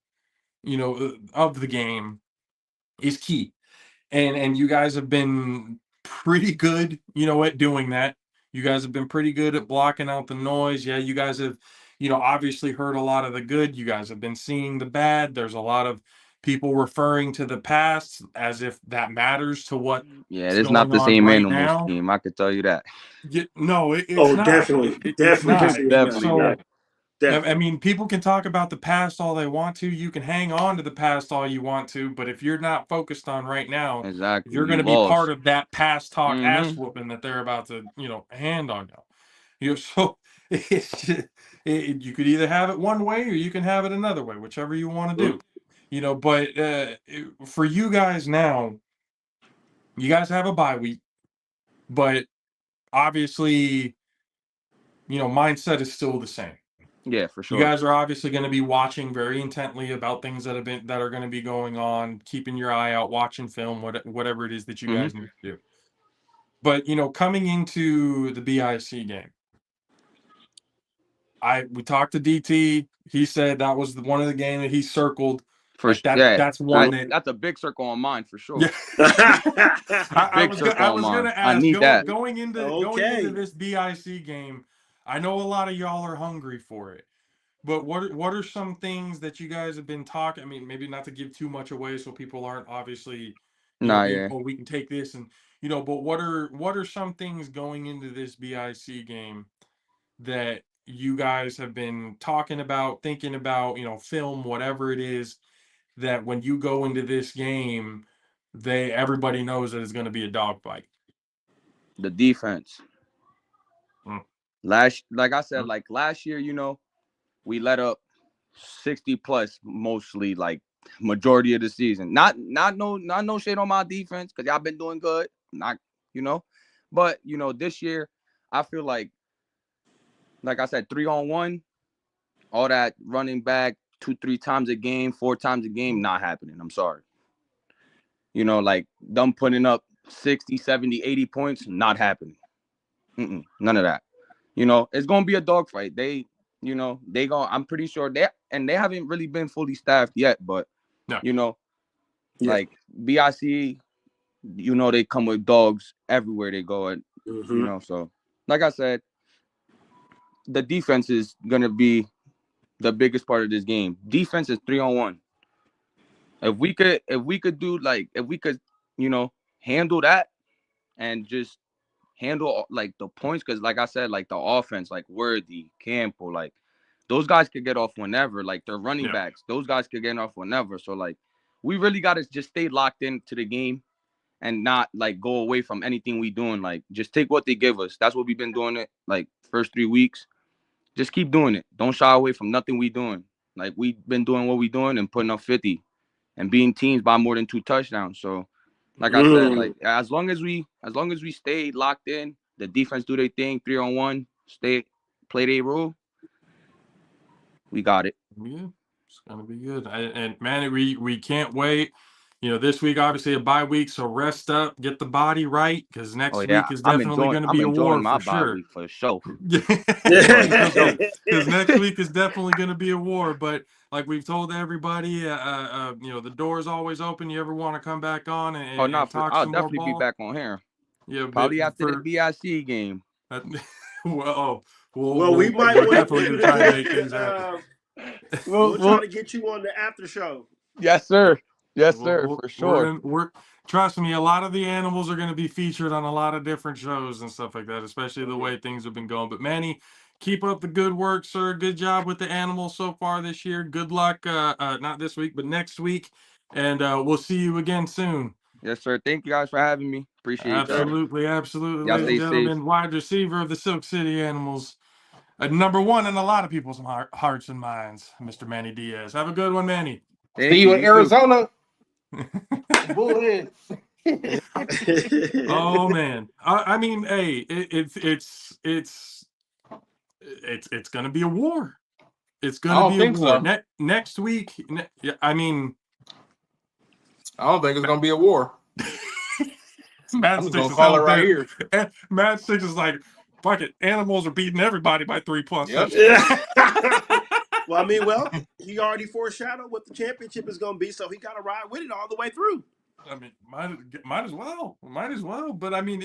of the game is key. And you guys have been pretty good, at doing that. You guys have been pretty good at blocking out the noise. Yeah, you guys have, obviously heard a lot of the good. You guys have been seeing the bad. There's a lot of people referring to the past as if that matters to what
Yeah,
is
it's not
going
the
on
same
right
animal
now.
scheme. I could tell you that.
No, it's
Oh,
not.
definitely,
It's
definitely the
not.
same.
Definitely
Yeah,
not.
definitely.
I mean, people can talk about the past all they want to. You can hang on to the past all you want to, but if you're not focused on right now, if
Exactly.
you're going
You
to be part
lost.
of that past talk ass
Mm-hmm.
whooping that they're about to, hand on you, so it's you could either have it one way or you can have it another way, whichever you want to do, But for you guys now, you guys have a bye week, but obviously, mindset is still the same.
Yeah, for
You
sure.
guys are obviously going to be watching very intently about things that are going to be going on, keeping your eye out, watching film, whatever it is that you guys need to do. But coming into the BIC game, we talked to DT. He said that was one of the game that he circled. Like that.
Yeah,
That's one
that's a big circle on mine for
Yeah.
sure.
I
Big
was
circle on
going
mine.
to
I
ask
need that.
going into
Okay.
this BIC game. I know a lot of y'all are hungry for it. But what are some things that you guys have been talking? I mean, maybe not to give too much away, so people aren't obviously,
Nah, yeah.
we can take this and But what are some things going into this BIC game that you guys have been talking about, thinking about, film, whatever it is, that when you go into this game, everybody knows that it's going to be a dogfight.
The defense.
Mm.
Like I said, like last year, we let up 60 plus mostly, like majority of the season. Not no shade on my defense because y'all been doing good. Not, but this year I feel like I said, 3-on-1, all that running back, 2-3 times a game, 4 times a game, not happening. I'm sorry. You know, like them putting up 60, 70, 80 points, not happening. None of that. You know, it's gonna be a dogfight. I'm pretty sure they haven't really been fully staffed yet, but you know, like BIC, you know, they come with dogs everywhere they go, and you know, so like I said, the defense is gonna be the biggest part of this game. Defense is 3-on-1. If we could you know, handle that and just handle like the points, because like I said, like the offense, like Worthy, Campo, like those guys could get off whenever. Like their running backs, those guys could get off whenever. So like we really got to just stay locked into the game and not like go away from anything we doing. Like just take what they give us. That's what we've been doing it like first 3 weeks. Just keep doing it. Don't shy away from nothing we doing. Like we've been doing what we doing and putting up 50 and beating teams by more than 2 touchdowns. So like I said, like as long as we stay locked in, the defense do their thing, 3-on-1, play their role, we got it.
Yeah, it's gonna be good. And Manny, we can't wait. You know, this week obviously a bye week, so rest up, get the body right, because next week is definitely going to be a war for sure.
Week for sure.
Because next week is definitely going to be a war. But like we've told everybody, you know, the door is always open. You ever want to come back on and talk
I'll
some
definitely
more
be
ball?
back on here.
Yeah,
probably after the BIC game.
Well,
we might
we're definitely going to try to make things happen.
We'll try to get you on the after show.
Yes, sir. Yes, sir. For sure.
Trust me, a lot of the animals are going to be featured on a lot of different shows and stuff like that, especially the way things have been going. But Manny, keep up the good work, sir. Good job with the animals so far this year. Good luck, not this week, but next week. And we'll see you again soon.
Yes, sir. Thank you guys for having me. Appreciate it.
Absolutely. Ladies and gentlemen, wide receiver of the Silk City Animals. Number 1 in a lot of people's hearts and minds, Mr. Manny Diaz. Have a good one, Manny.
See you in Arizona. Bullhead.
Oh man, I mean, hey, it's gonna be a war. It's gonna be a war.
So.
Next week. I mean,
I don't think it's gonna be a war.
Matt
I'm gonna call it right here.
Matt Six is like, fuck it. Animals are beating everybody by 3+.
Yep. Well, I mean, he already foreshadowed what the championship is going to be, so he got to ride with it all the way through.
I mean, might as well. But I mean,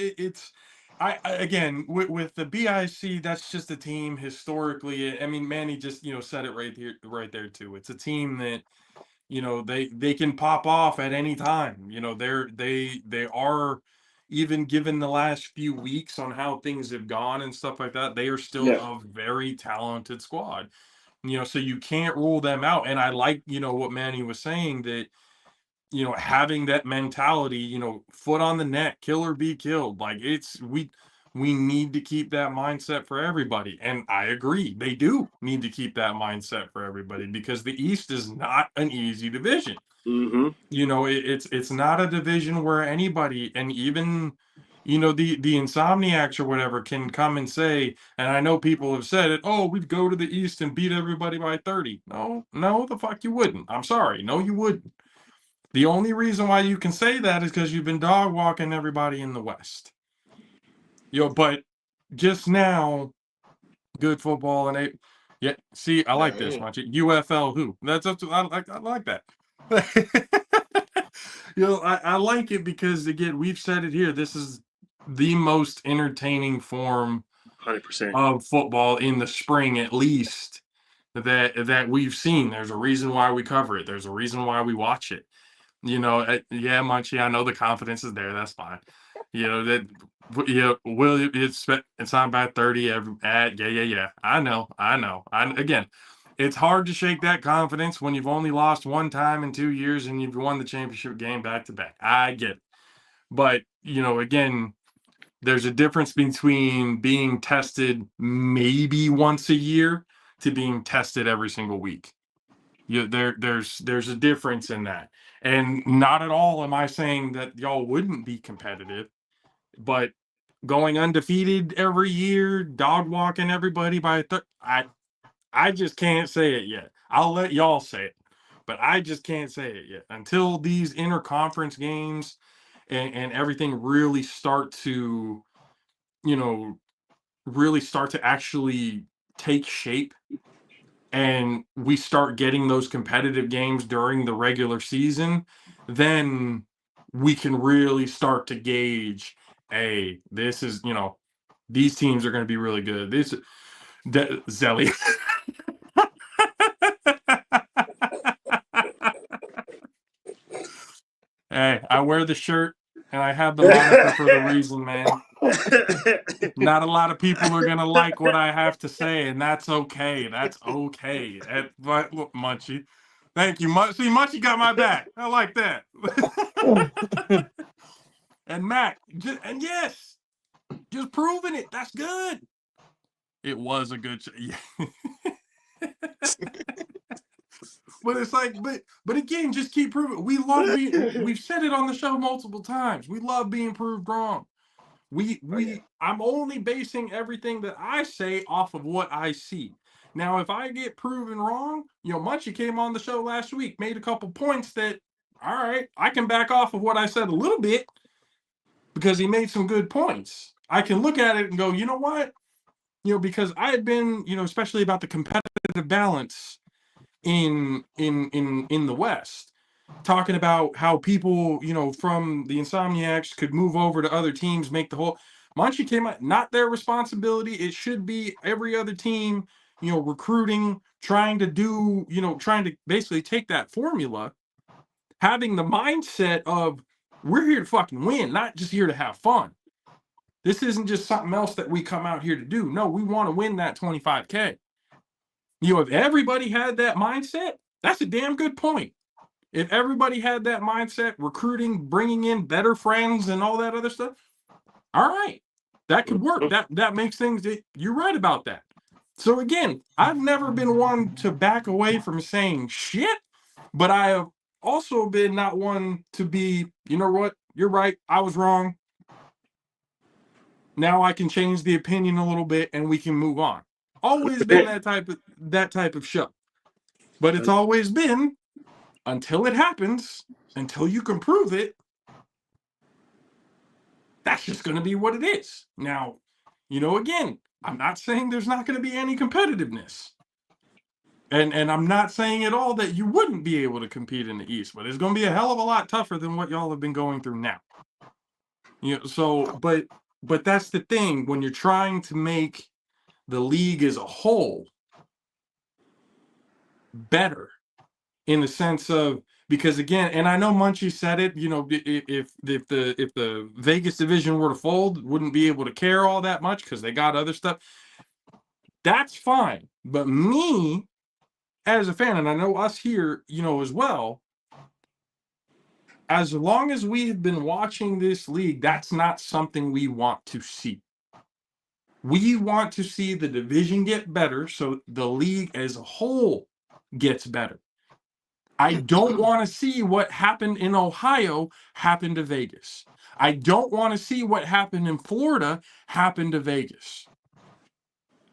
again with the BIC, that's just a team historically. I mean, Manny just said it right there too. It's a team that they can pop off at any time. They are, even given the last few weeks on how things have gone and stuff like that, they are still a very talented squad. So you can't rule them out. And I like, what Manny was saying, that, having that mentality, foot on the neck, kill or be killed. Like we need to keep that mindset for everybody. And I agree. They do need to keep that mindset for everybody, because the East is not an easy division.
Mm-hmm.
It's not a division where anybody, and even the insomniacs or whatever, can come and say, and I know people have said it, oh, we'd go to the East and beat everybody by 30. No, the fuck you wouldn't. I'm sorry. No, you wouldn't. The only reason why you can say that is because you've been dog walking everybody in the West. But just now, good football and see, I like this, Munchie. UFL who? I like that. I like it because, again, we've said it here. This is the most entertaining form
100%
of football in the spring, at least, that we've seen. There's a reason why we cover it. There's a reason why we watch it. Munchie, I know the confidence is there. That's fine. Will it's not about 30 yeah. I know. Again, it's hard to shake that confidence when you've only lost one time in 2 years and you've won the championship game back to back. I get it. But, again, there's a difference between being tested maybe once a year to being tested every single week. There's a difference in that. And not at all am I saying that y'all wouldn't be competitive, but going undefeated every year, dog walking everybody by I just can't say it yet. I'll let y'all say it, but I just can't say it yet until these interconference games and everything really start to, really start to actually take shape, and we start getting those competitive games during the regular season, then we can really start to gauge, hey, this is, these teams are going to be really good. Zelly. Hey, I wear the shirt and I have the moniker for the reason, man. Not a lot of people are gonna like what I have to say, and that's okay. That's okay. But look, Munchie, thank you, See, Munchie got my back. I like that. And Mac, and yes, just proving it. That's good. It was a good. But it's like, but again, just keep proving. We love being. We've said it on the show multiple times. We love being proved wrong. I'm only basing everything that I say off of what I see. Now, if I get proven wrong, Munchie came on the show last week, made a couple points that, all right, I can back off of what I said a little bit because he made some good points. I can look at it and go, you know what? Because I had been, especially about the competitive balance in the West, talking about how people, from the Insomniacs could move over to other teams, make the whole. Munchie came out, not their responsibility. It should be every other team, recruiting, trying to basically take that formula, having the mindset of we're here to fucking win, not just here to have fun. This isn't just something else that we come out here to do. No, we want to win that 25K. If everybody had that mindset, that's a damn good point. If everybody had that mindset, recruiting, bringing in better friends and all that other stuff, all right, that could work. That makes things, you're right about that. So again, I've never been one to back away from saying shit, but I have also been not one to be, you know what, you're right, I was wrong. Now I can change the opinion a little bit and we can move on. Always been that type of show. But it's always been, until it happens, until you can prove it, that's just going to be what it is. Now, again, I'm not saying there's not going to be any competitiveness. And I'm not saying at all that you wouldn't be able to compete in the East, but it's going to be a hell of a lot tougher than what y'all have been going through now. But that's the thing, when you're trying to make the league as a whole better, in the sense of, because again, and I know Munchie said it, if the Vegas division were to fold, wouldn't be able to care all that much because they got other stuff. That's fine. But me, as a fan, and I know us here, as well, as long as we have been watching this league, that's not something we want to see. We want to see the division get better so the league as a whole gets better. I don't want to see what happened in Ohio happen to Vegas. I don't want to see what happened in Florida happen to Vegas.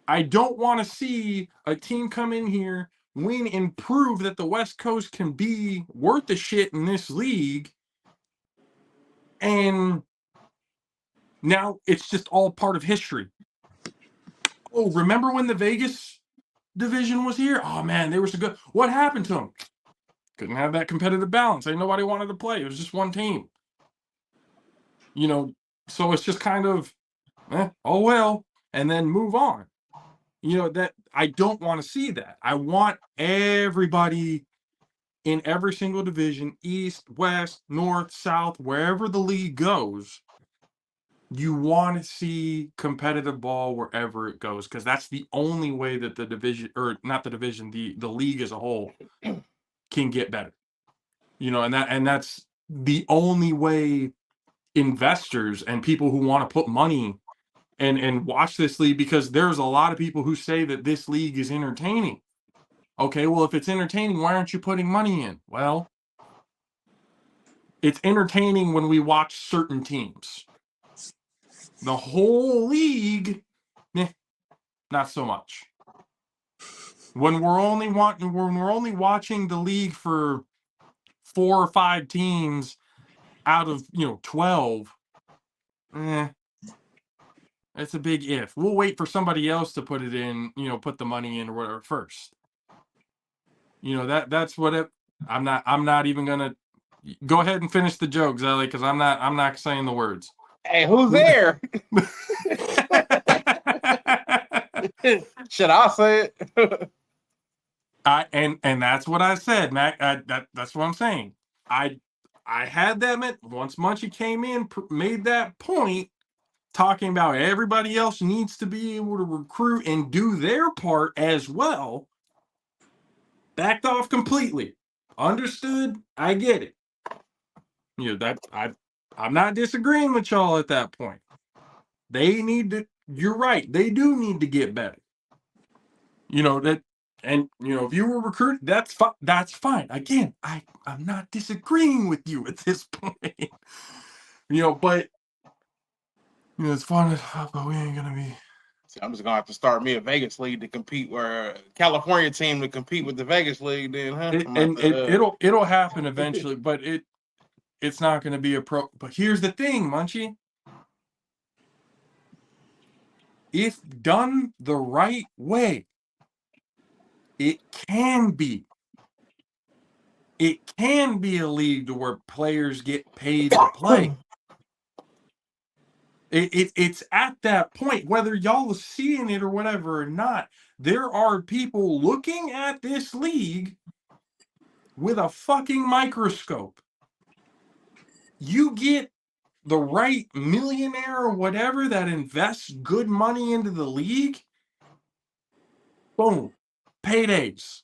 I don't want to see a team come in here, win, and prove that the West Coast can be worth the shit in this league. And now it's just all part of history. Oh, remember when the Vegas division was here? Oh, man, they were so good. What happened to them? Couldn't have that competitive balance. Ain't nobody wanted to play. It was just one team. So it's just kind of, oh well, and then move on. That I don't want to see that. I want everybody in every single division, East, West, North, South, wherever the league goes, you want to see competitive ball wherever it goes, because that's the only way that the division, or not the division, the league as a whole can get better. And that's the only way investors and people who want to put money and watch this league, because there's a lot of people who say that this league is entertaining. Okay, well, if it's entertaining, why aren't you putting money in? Well, it's entertaining when we watch certain teams. The whole league, not so much. When we're only watching the league for 4 or 5 teams out of 12, it's a big if. We'll wait for somebody else to put it in, put the money in or whatever first. That's what it. I'm not even gonna go ahead and finish the joke, Zelly, because I'm not saying the words.
Hey, who's there? Should I say it?
And that's what I said, Mac. That's what I'm saying. I had them at once Munchie came in, made that point, talking about everybody else needs to be able to recruit and do their part as well. Backed off completely. Understood. I get it. I'm not disagreeing with y'all at that point. They need to. You're right. They do need to get better. That. And if you were recruited, that's fine. Again, I'm not disagreeing with you at this point. But it's fun, but we ain't gonna be.
See, I'm just gonna have to start me a Vegas league to compete, where California team to compete with the Vegas league. Then, huh?
It'll happen eventually, but it's not gonna be a pro. But here's the thing, Munchie. If done the right way, it can be a league to where players get paid to play. It's at that point, whether y'all are seeing it or whatever or not, there are people looking at this league with a fucking microscope. You get the right millionaire or whatever that invests good money into the league, boom, paydays.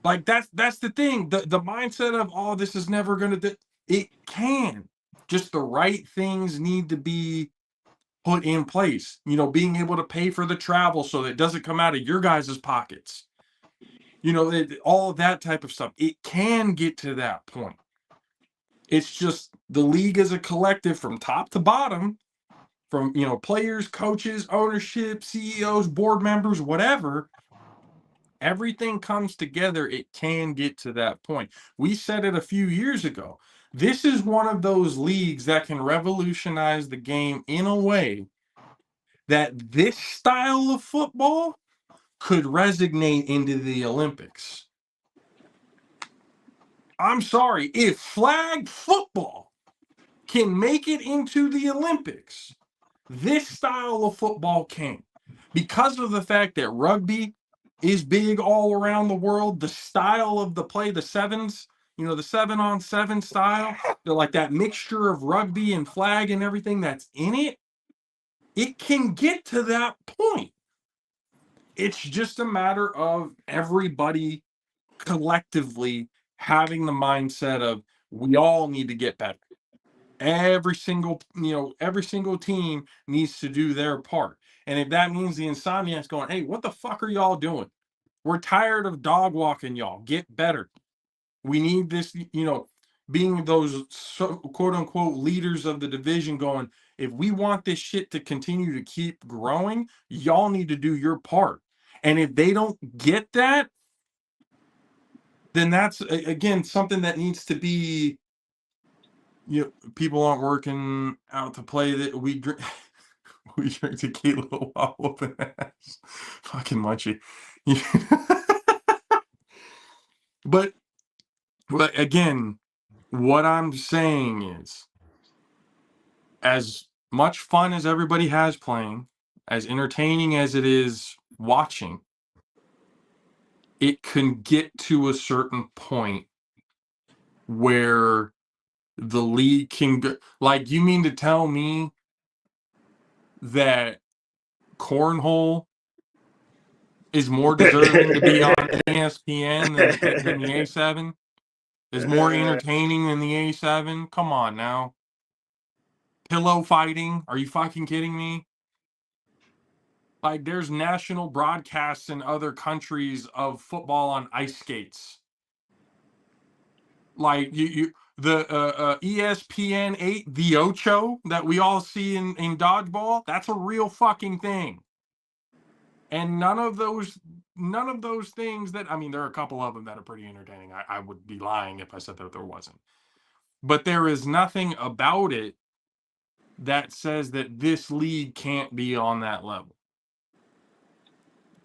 Like that's the thing. The mindset of this is never gonna do. It can. Just the right things need to be put in place. Being able to pay for the travel so that it doesn't come out of your guys' pockets. All of that type of stuff. It can get to that point. It's just the league as a collective from top to bottom, from players, coaches, ownership, CEOs, board members, whatever. Everything comes together. It can get to that point. We said it a few years ago. This is one of those leagues that can revolutionize the game in a way that this style of football could resonate into the Olympics. I'm sorry, if flag football can make it into the Olympics, this style of football can. Because of the fact that rugby is big all around the world, the style of the play, the sevens, the 7-on-7 style, they're like that mixture of rugby and flag and everything that's in it, it can get to that point. It's just a matter of everybody collectively having the mindset of we all need to get better. Every single team needs to do their part. And if that means the Insomniacs going, hey, what the fuck are y'all doing? We're tired of dog walking y'all. Get better. We need this, being those quote unquote leaders of the division going, if we want this shit to continue to keep growing, y'all need to do your part. And if they don't get that, then that's, again, something that needs to be, people aren't working out to play that we drink. We drink tequila while whooping ass. Fucking Munchie. But again, what I'm saying is, as much fun as everybody has playing, as entertaining as it is watching, it can get to a certain point where the league can go. Like, you mean to tell me that cornhole is more deserving to be on ESPN than the A7? Is more entertaining than the A7? Come on now. Pillow fighting? Are you fucking kidding me? Like, there's national broadcasts in other countries of football on ice skates. Like, the ESPN 8, the Ocho that we all see in dodgeball, that's a real fucking thing. And none of those things that, I mean, there are a couple of them that are pretty entertaining. I would be lying if I said that there wasn't. But there is nothing about it that says that this league can't be on that level.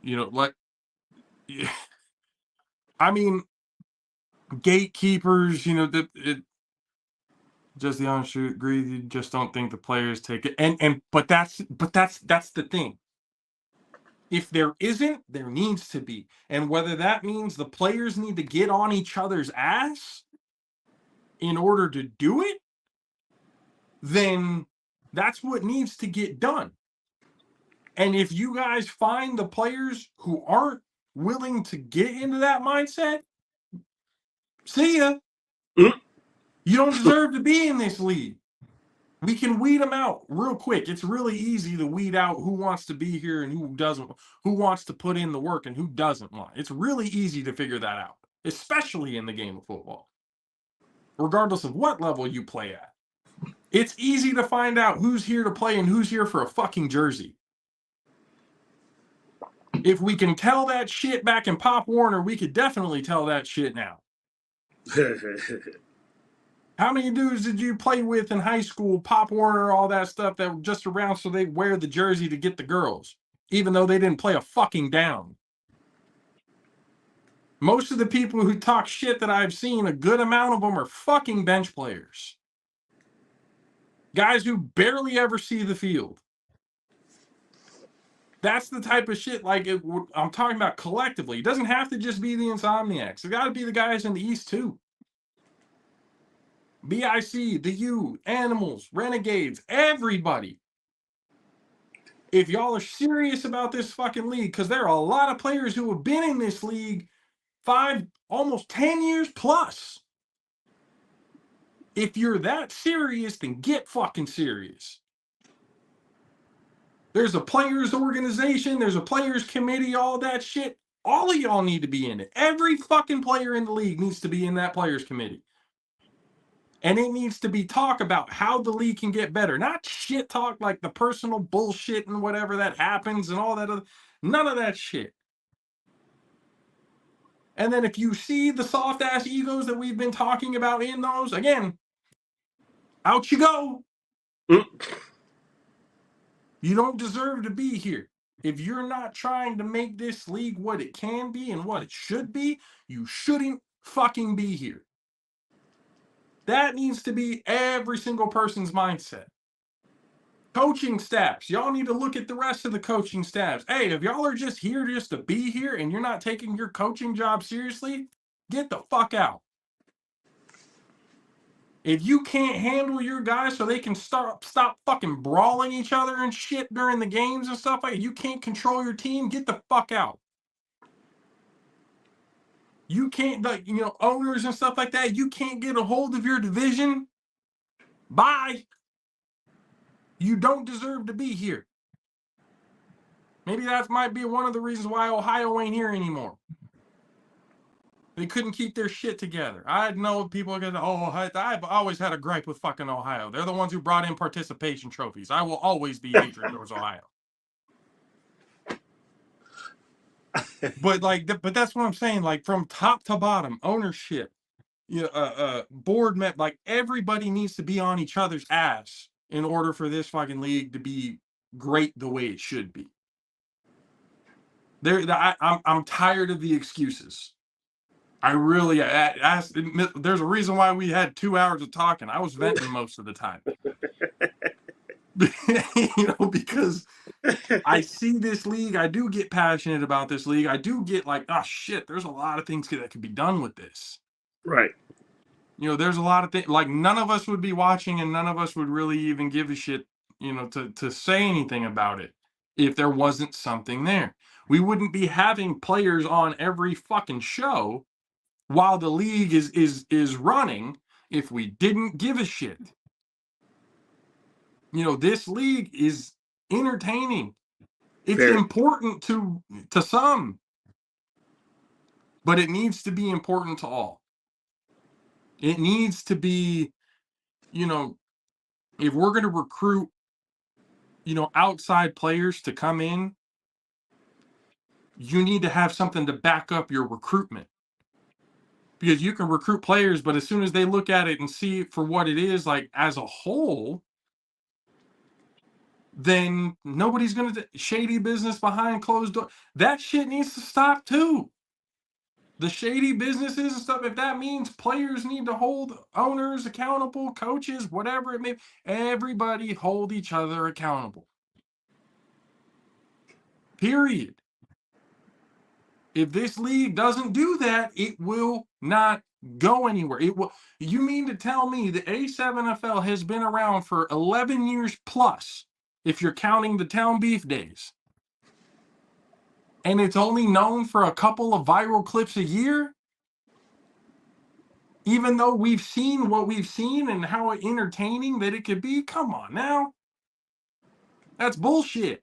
You know, like, I mean, gatekeepers, you know, just the honest agree, you just don't think the players take it. But that's the thing. If there isn't, there needs to be. And whether that means the players need to get on each other's ass in order to do it, then that's what needs to get done. And if you guys find the players who aren't willing to get into that mindset, see ya.
Mm.
You don't deserve to be in this league. We can weed them out real quick. It's really easy to weed out who wants to be here and who doesn't, who wants to put in the work and who doesn't want. It's really easy to figure that out, especially in the game of football. Regardless of what level you play at. It's easy to find out who's here to play and who's here for a fucking jersey. If we can tell that shit back in Pop Warner, we could definitely tell that shit now. How many dudes did you play with in high school, Pop Warner, all that stuff that were just around so they wear the jersey to get the girls, even though they didn't play a fucking down? Most of the people who talk shit that I've seen, a good amount of them are fucking bench players. Guys who barely ever see the field. That's the type of shit, like, I'm talking about collectively. It doesn't have to just be the Insomniacs. It got to be the guys in the East, too. BIC, the U, Animals, Renegades, everybody. If y'all are serious about this fucking league, because there are a lot of players who have been in this league 5, almost 10 years plus. If you're that serious, then get fucking serious. There's a players organization, there's a players committee, all that shit. All of y'all need to be in it. Every fucking player in the league needs to be in that players committee. And it needs to be talk about how the league can get better. Not shit talk like the personal bullshit and whatever that happens and all that other. None of that shit. And then if you see the soft ass egos that we've been talking about in those, again, out you go. You don't deserve to be here. If you're not trying to make this league what it can be and what it should be, you shouldn't fucking be here. That needs to be every single person's mindset. Coaching staffs. Y'all need to look at the rest of the coaching staffs. Hey, if y'all are just here just to be here and you're not taking your coaching job seriously, get the fuck out. If you can't handle your guys so they can stop fucking brawling each other and shit during the games and stuff like that, you can't control your team, get the fuck out. You can't, like, you know, owners and stuff like that, you can't get a hold of your division. Bye. You don't deserve to be here. Maybe that might be one of the reasons why Ohio ain't here anymore. They couldn't keep their shit together. I know people are going to, I've always had a gripe with fucking Ohio. They're the ones who brought in participation trophies. I will always be hatred towards Ohio. But that's what I'm saying. Like, from top to bottom, ownership, board met, like, everybody needs to be on each other's ass in order for this fucking league to be great the way it should be. I'm tired of the excuses. I really there's a reason why we had 2 hours of talking. I was venting most of the time. Because I see this league. I do get passionate about this league. I do get like, oh shit, there's a lot of things that could be done with this.
Right.
There's a lot of things, like, none of us would be watching and none of us would really even give a shit, to say anything about it if there wasn't something there. We wouldn't be having players on every fucking show while the league is running if we didn't give a shit. This league is entertaining. It's important to some, but it needs to be important to all. It needs to be, if we're going to recruit, outside players to come in you need to have something to back up your recruitment. Because you can recruit players, but as soon as they look at it and see it for what it is, like as a whole, then nobody's going to shady business behind closed doors. That shit needs to stop too. The shady businesses and stuff, if that means players need to hold owners accountable, coaches, whatever it may be, everybody hold each other accountable. Period. If this league doesn't do that, it will not go anywhere. It will. You mean to tell me the A7FL has been around for 11 years plus, if you're counting the town beef days, and it's only known for a couple of viral clips a year? Even though we've seen what we've seen and how entertaining that it could be? Come on now. That's bullshit.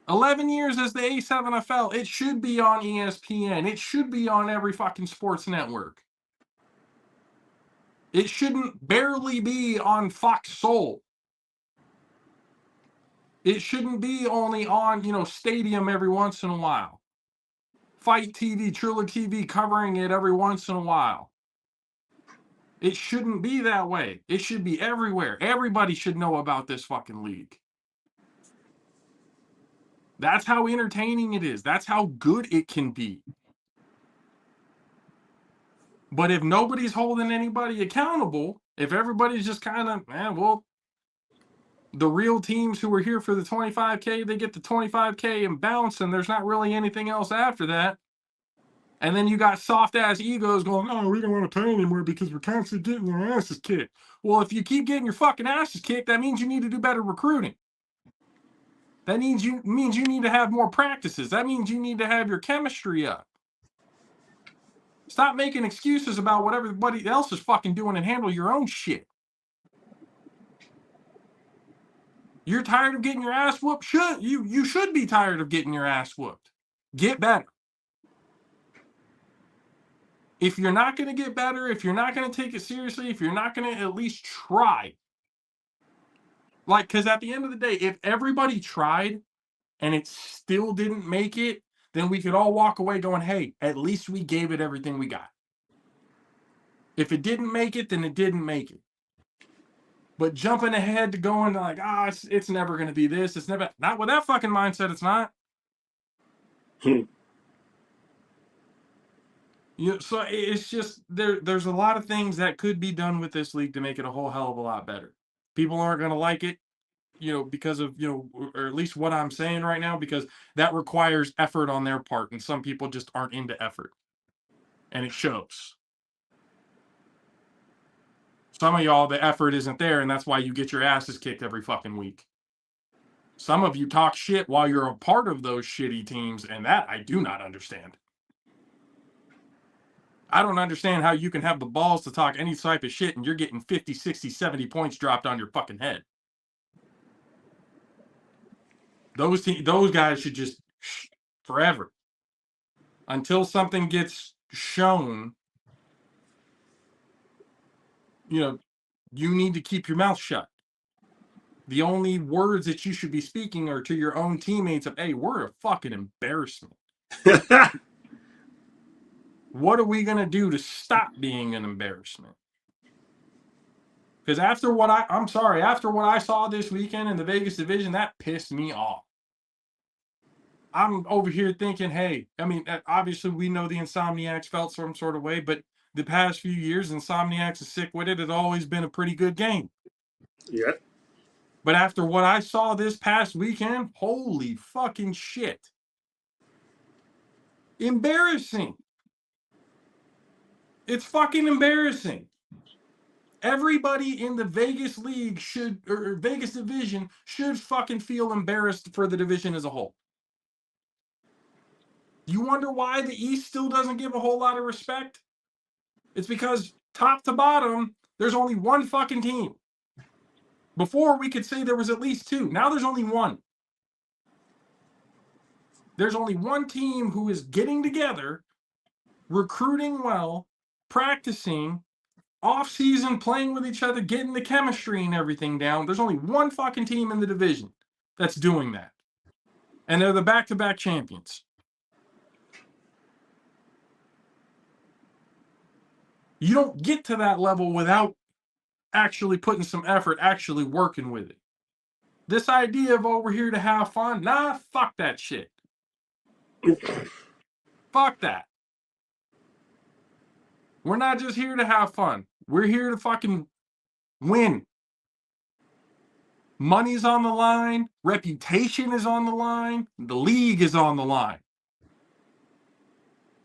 11 years as the A7FL. It should be on ESPN. It should be on every fucking sports network. It shouldn't barely be on Fox Soul. It shouldn't be only on, Stadium every once in a while. Fight TV, Triller TV covering it every once in a while. It shouldn't be that way. It should be everywhere. Everybody should know about this fucking league. That's how entertaining it is. That's how good it can be. But if nobody's holding anybody accountable, if everybody's just kind of, the real teams who are here for the 25K, they get the 25K and bounce, and there's not really anything else after that. And then you got soft-ass egos going, oh, we don't want to pay anymore because we're constantly getting our asses kicked. Well, if you keep getting your fucking asses kicked, that means you need to do better recruiting. That means you need to have more practices. That means you need to have your chemistry up. Stop making excuses about what everybody else is fucking doing and handle your own shit. You're tired of getting your ass whooped? You should be tired of getting your ass whooped. Get better. If you're not going to get better, if you're not going to take it seriously, if you're not going to at least try. Because at the end of the day, if everybody tried and it still didn't make it, then we could all walk away going, hey, at least we gave it everything we got. If it didn't make it, then it didn't make it. But jumping ahead to going like, it's never going to be this. It's never, not with that fucking mindset, it's not. So it's just, there's a lot of things that could be done with this league to make it a whole hell of a lot better. People aren't going to like it, because of, or at least what I'm saying right now, because that requires effort on their part. And some people just aren't into effort. And it shows. Some of y'all, the effort isn't there, and that's why you get your asses kicked every fucking week. Some of you talk shit while you're a part of those shitty teams, and that I do not understand. I don't understand how you can have the balls to talk any type of shit and you're getting 50, 60, 70 points dropped on your fucking head. Those guys should just forever. Until something gets shown, you need to keep your mouth shut. The only words that you should be speaking are to your own teammates of, hey, we're a fucking embarrassment. What are we going to do to stop being an embarrassment? Because after what I saw this weekend in the Vegas division, that pissed me off. I'm over here thinking, hey, obviously we know the Insomniacs felt some sort of way, but the past few years, Insomniacs is sick with it. It's always been a pretty good game.
Yeah.
But after what I saw this past weekend, holy fucking shit. Embarrassing. It's fucking embarrassing. Everybody in the Vegas league or Vegas division should fucking feel embarrassed for the division as a whole. You wonder why the East still doesn't give a whole lot of respect? It's because top to bottom, there's only one fucking team. Before, we could say there was at least two. Now there's only one. There's only one team who is getting together, recruiting well, practicing, off-season, playing with each other, getting the chemistry and everything down. There's only one fucking team in the division that's doing that. And they're the back-to-back champions. You don't get to that level without actually putting some effort, actually working with it. This idea of, oh, we're here to have fun, nah, fuck that shit. Fuck that. We're not just here to have fun. We're here to fucking win. Money's on the line. Reputation is on the line. The league is on the line.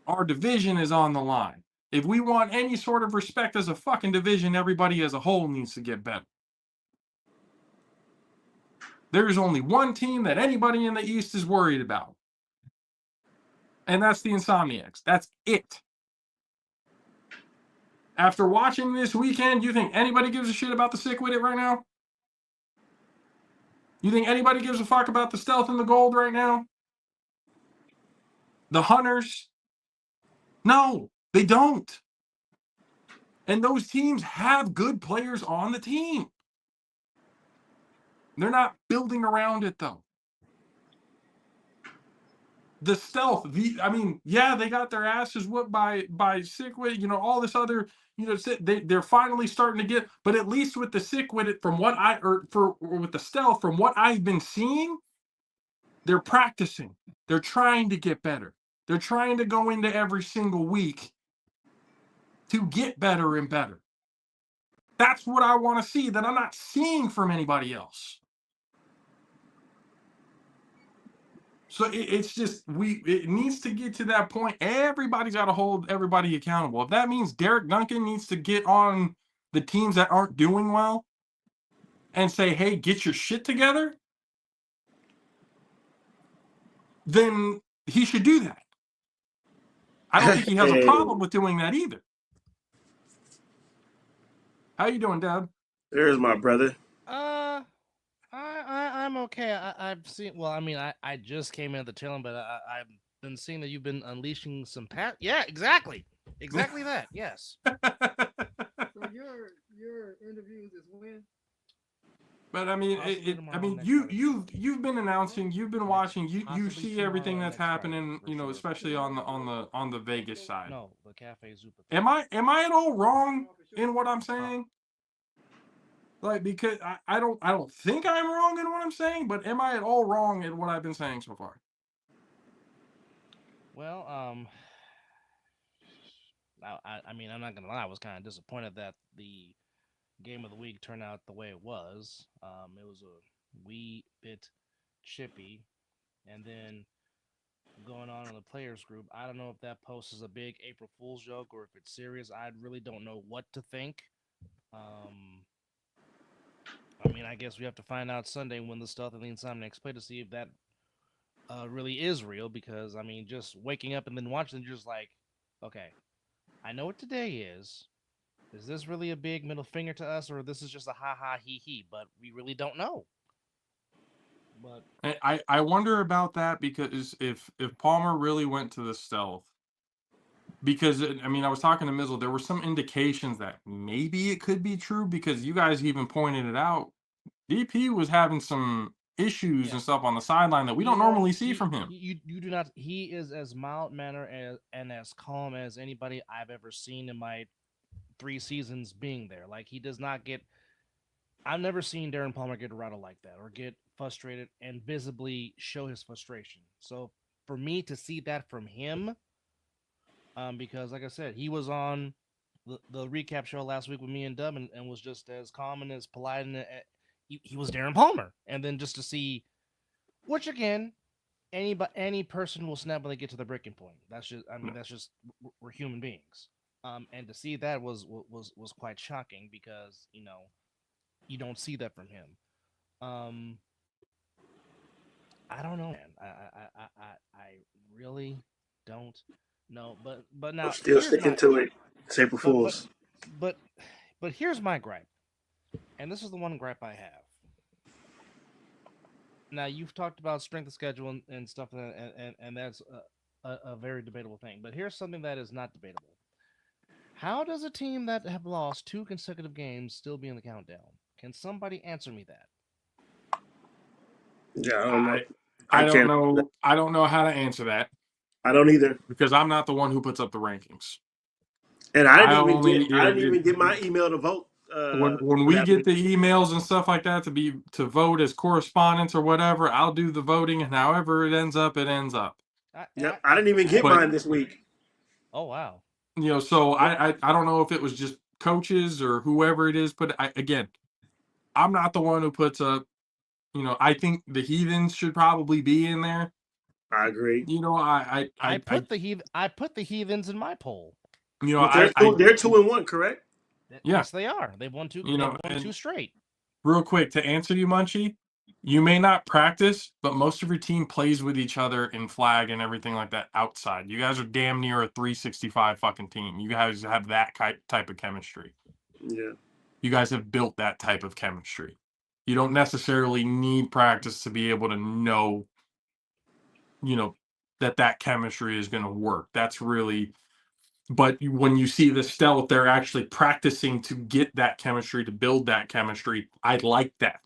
Our division is on the line. If we want any sort of respect as a fucking division, everybody as a whole needs to get better. There's only one team that anybody in the East is worried about. And that's the Insomniacs. That's it. After watching this weekend, you think anybody gives a shit about the Sick with it right now? You think anybody gives a fuck about the Stealth and the Gold right now? The Hunters? No, they don't. And those teams have good players on the team. They're not building around it, though. The Stealth, yeah, they got their asses whooped by Sickwit, all this other, they're finally starting to get, but at least with the Sickwit, with the Stealth, from what I've been seeing, they're practicing. They're trying to get better. They're trying to go into every single week to get better and better. That's what I want to see that I'm not seeing from anybody else. So it's just, it needs to get to that point. Everybody's got to hold everybody accountable. If that means Derek Duncan needs to get on the teams that aren't doing well and say, hey, get your shit together, then he should do that. I don't think he has a problem with doing that either. How you doing, Dad?
There's my brother.
I'm okay. I've seen. Well, I just came in at the tail end, but I've been seeing that you've been unleashing some Yeah, exactly that. Yes.
So your interviews is when?
But you've been announcing, you've been watching, you see everything that's happening, especially on the Vegas side.
No, the Cafe Zupa.
Am I at all wrong in what I'm saying? Like, because I don't think I'm wrong in what I'm saying, but am I at all wrong in what I've been saying so far?
Well, I'm not gonna lie, I was kind of disappointed that the game of the week turned out the way it was. It was a wee bit chippy, and then going on in the players group, I don't know if that post is a big April Fool's joke or if it's serious. I really don't know what to think. I guess we have to find out Sunday when the Stealth and the Insomniacs play to see if that really is real, because, just waking up and then watching, you're just like, okay, I know what today is. Is this really a big middle finger to us, or this is just a ha-ha, he-he? But we really don't know. But
I wonder about that, because if Palmer really went to the Stealth, because, I was talking to Mizzle, there were some indications that maybe it could be true, because you guys even pointed it out. DP was having some issues and stuff on the sideline that we don't normally see from him.
You do not. He is as mild-mannered and as calm as anybody I've ever seen in my 3 seasons being there. Like, he does not get... I've never seen Darren Palmer get rattled like that or get frustrated and visibly show his frustration. So for me to see that from him, because like I said, he was on the recap show last week with me and Dub and was just as calm and as polite, and he was Darren Palmer. And then just to see, which again, any person will snap when they get to the breaking point. That's just, that's just, we're human beings. And to see that was quite shocking, because you don't see that from him. I don't know, man. I really don't know. But now
I'm still sticking to it. It's April Fools.
But here's my gripe, and this is the one gripe I have. Now, you've talked about strength of schedule and stuff, and that's a very debatable thing. But here's something that is not debatable. How does a team that have lost 2 consecutive games still be in the countdown? Can somebody answer me that?
Yeah, I don't know.
I don't know. I don't know how to answer that.
I don't either.
Because I'm not the one who puts up the rankings.
And I didn't even get my email to vote.
When we get the emails and stuff like that to vote as correspondents or whatever, I'll do the voting, and however it ends up, it ends up.
Yep, I didn't even get mine this week.
Oh wow!
So I don't know if it was just coaches or whoever it is, but again, I'm not the one who puts up. I think the Heathens should probably be in there.
I agree.
I put the Heathens in my poll.
They're 2-1, correct?
Yeah.
Yes, they are. They've won two. They've won two straight.
Real quick to answer you, Munchie, you may not practice, but most of your team plays with each other in flag and everything like that outside. You guys are damn near a 365 fucking team. You guys have that type of chemistry.
Yeah.
You guys have built that type of chemistry. You don't necessarily need practice to be able to know, that chemistry is going to work. That's really. But when you see the stealth, they're actually practicing to get that chemistry, to build that chemistry. I like that.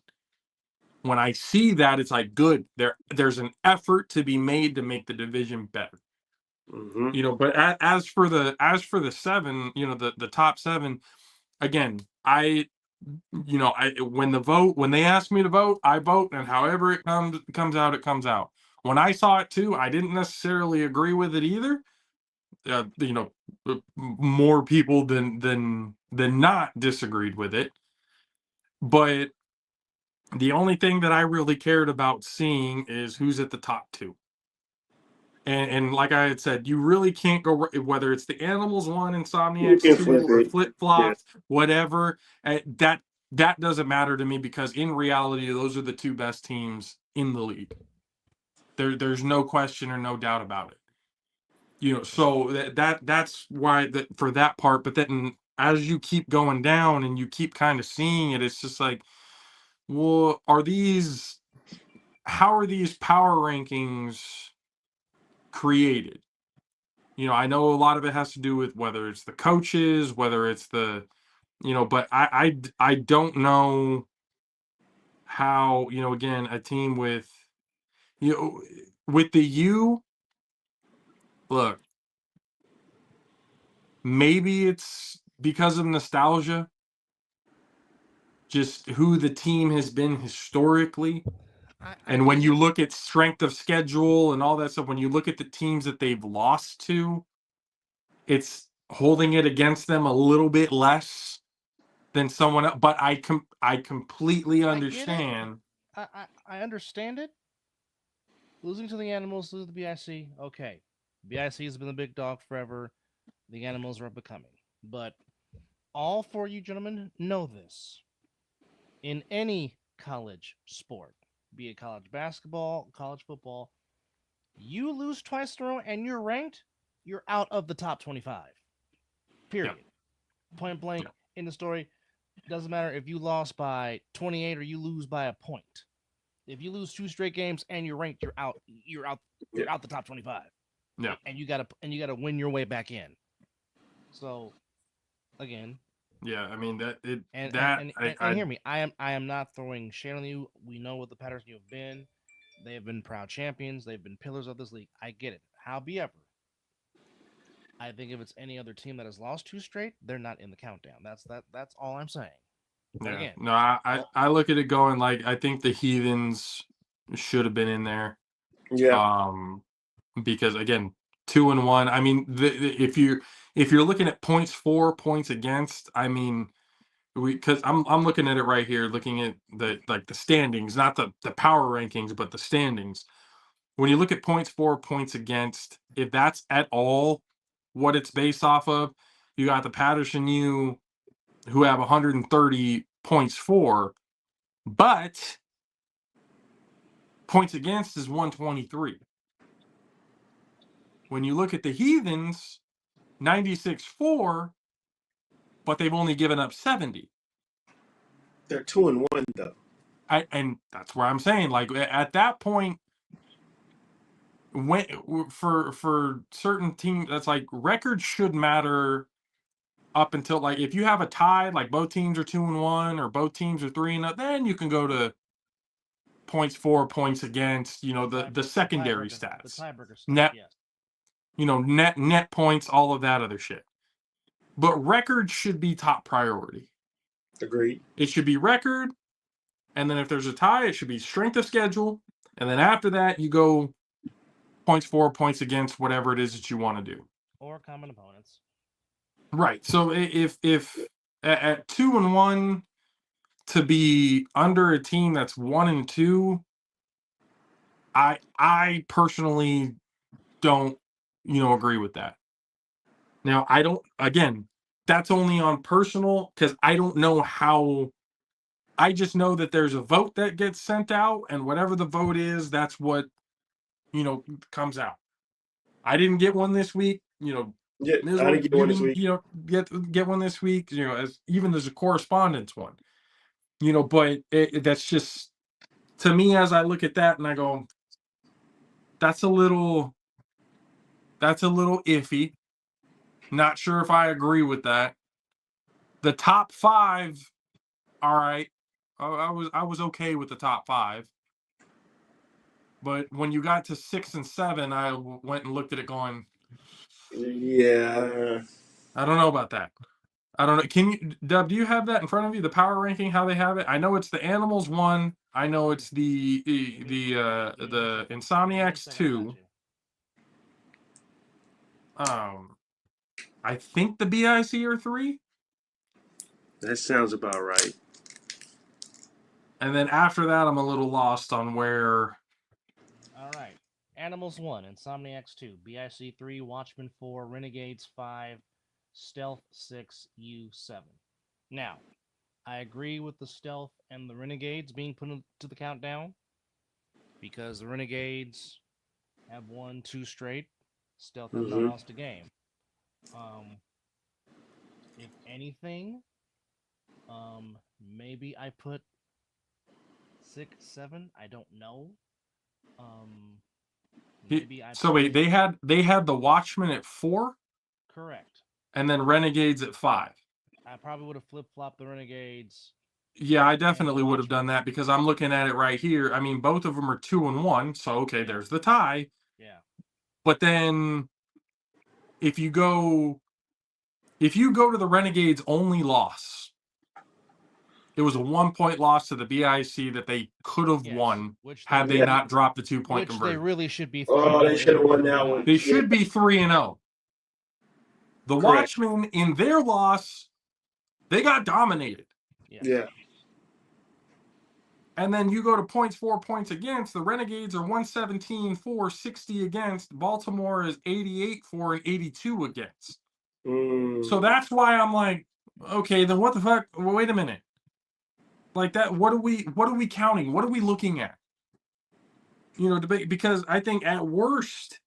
When I see that, it's like, good. There's an effort to be made to make the division better.
Mm-hmm.
But as for the seven, the top seven, again, when they ask me to vote, I vote, and however it comes out, it comes out. When I saw it too, I didn't necessarily agree with it either. More people than not disagreed with it, but the only thing that I really cared about seeing is who's at the top two. And like I had said, you really can't go whether it's the Animals 1, Insomniacs 2, or flip-flops, whatever. That doesn't matter to me because in reality, those are the two best teams in the league. There's no question or no doubt about it. So that's why for that part. But then as you keep going down and you keep kind of seeing it, it's just like, well, how are these power rankings created? I know a lot of it has to do with whether it's the coaches, whether it's the, but I don't know how, again, a team with the U, look, maybe it's because of nostalgia, just who the team has been historically. And when you look at strength of schedule and all that stuff, when you look at the teams that they've lost to, it's holding it against them a little bit less than someone else. But I completely understand.
I understand it. Losing to the Animals, losing to the BIC, okay. BIC has been the big dog forever. The Animals are becoming. But all four of you gentlemen know this. In any college sport, be it college basketball, college football, you lose twice in a row and you're ranked, you're out of the top 25. Period. Yeah. Point blank in the story. Doesn't matter if you lost by 28 or you lose by a point. If you lose two straight games and you're ranked, you're out the top 25.
Yeah.
And you gotta win your way back in. So again.
Yeah, I mean
and hear me. I am not throwing shade on you. We know what the Patterson have been. They have been proud champions. They've been pillars of this league. I get it. However, I think if it's any other team that has lost two straight, they're not in the countdown. That's all I'm saying. But
yeah.
Again,
no, I look at it going like I think the Heathens should have been in there.
Yeah.
Because again, 2-1. I mean, if you're looking at points for, points against, I mean, because I'm looking at it right here, looking at the standings, not the power rankings, but the standings. When you look at points for, points against, if that's at all what it's based off of, you got the Patterson U who have 130 points for, but points against is 123. When you look at the Heathens, 96-4, but they've only given up 70.
They're 2-1 though.
And that's where I'm saying, like at that point, when for certain teams, that's like records should matter up until like if you have a tie, like both teams are 2-1 or both teams are 3-0, then you can go to points for, points against, the secondary stats.
The tiebreaker stuff,
net,
yes.
Net points, all of that other shit. But record should be top priority.
Agreed.
It should be record, and then if there's a tie, it should be strength of schedule, and then after that, you go points for, points against, whatever it is that you want to do.
Or common opponents.
Right. So if at 2-1 to be under a team that's 1-2, I personally don't agree with that. Now I don't. Again, that's only on personal because I don't know how. I just know that there's a vote that gets sent out, and whatever the vote is, that's what comes out. I didn't get one this week.
Yeah, I didn't get one this week.
Get one this week. As even there's a correspondence one. But that's just to me as I look at that and I go, that's a little iffy. Not sure if I agree with that. The top 5, all right. I was okay with the top 5. But when you got to 6 and 7, I went and looked at it going,
yeah.
I don't know about that. I don't know. Can you, Dub, do you have that in front of you? The power ranking, how they have it? I know it's the Animals 1. I know it's the Insomniacs 2. I think the BIC are 3.
That sounds about right.
And then after that, I'm a little lost on where.
All right. Animals 1, Insomniacs 2, BIC 3, Watchmen 4, Renegades 5, Stealth 6, U7. Now, I agree with the Stealth and the Renegades being put into the countdown because the Renegades have won 2 straight. Stealth has not lost a game. If anything, maybe I put 6, 7. I don't know. Maybe I.
So wait, they had the Watchmen at 4.
Correct.
And then Renegades at 5.
I probably would have flip flopped the Renegades.
Yeah, I definitely would have done that because I'm looking at it right here. I mean, both of them are 2-1, so okay, there's the tie.
Yeah.
But then, if you go to the Renegades' only loss, it was a 1-point loss to the BIC that they could have won had they not dropped the 2-point conversion.
Which they really should be.
They should have won that one.
They should be 3-0. The Watchmen, in their loss, they got dominated.
Yeah.
And then you go to points for, points against. The Renegades are 117 for, 60 against. Baltimore is 88 for and 82 against. So that's why I'm like, okay, then what the fuck? Well, wait a minute. Like that, what are we counting? What are we looking at? Because I think at worst,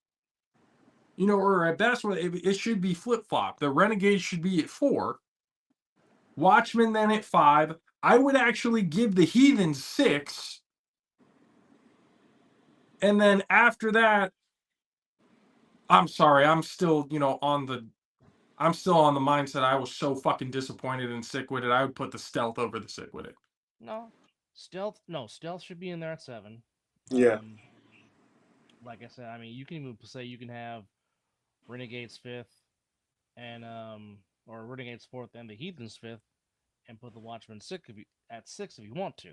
or at best, it should be flip-flop. The Renegades should be at 4. Watchmen then at 5. I would actually give the Heathens 6. And then after that, I'm sorry, I'm still, on the mindset I was so fucking disappointed and sick with it. I would put the Stealth over the sick with it.
No. Stealth should be in there at 7.
Yeah.
Like I said, I mean, you can even say you can have Renegades 5th and or Renegades 4th and the Heathens 5th and put the Watchmen 6 at 6 if you want to.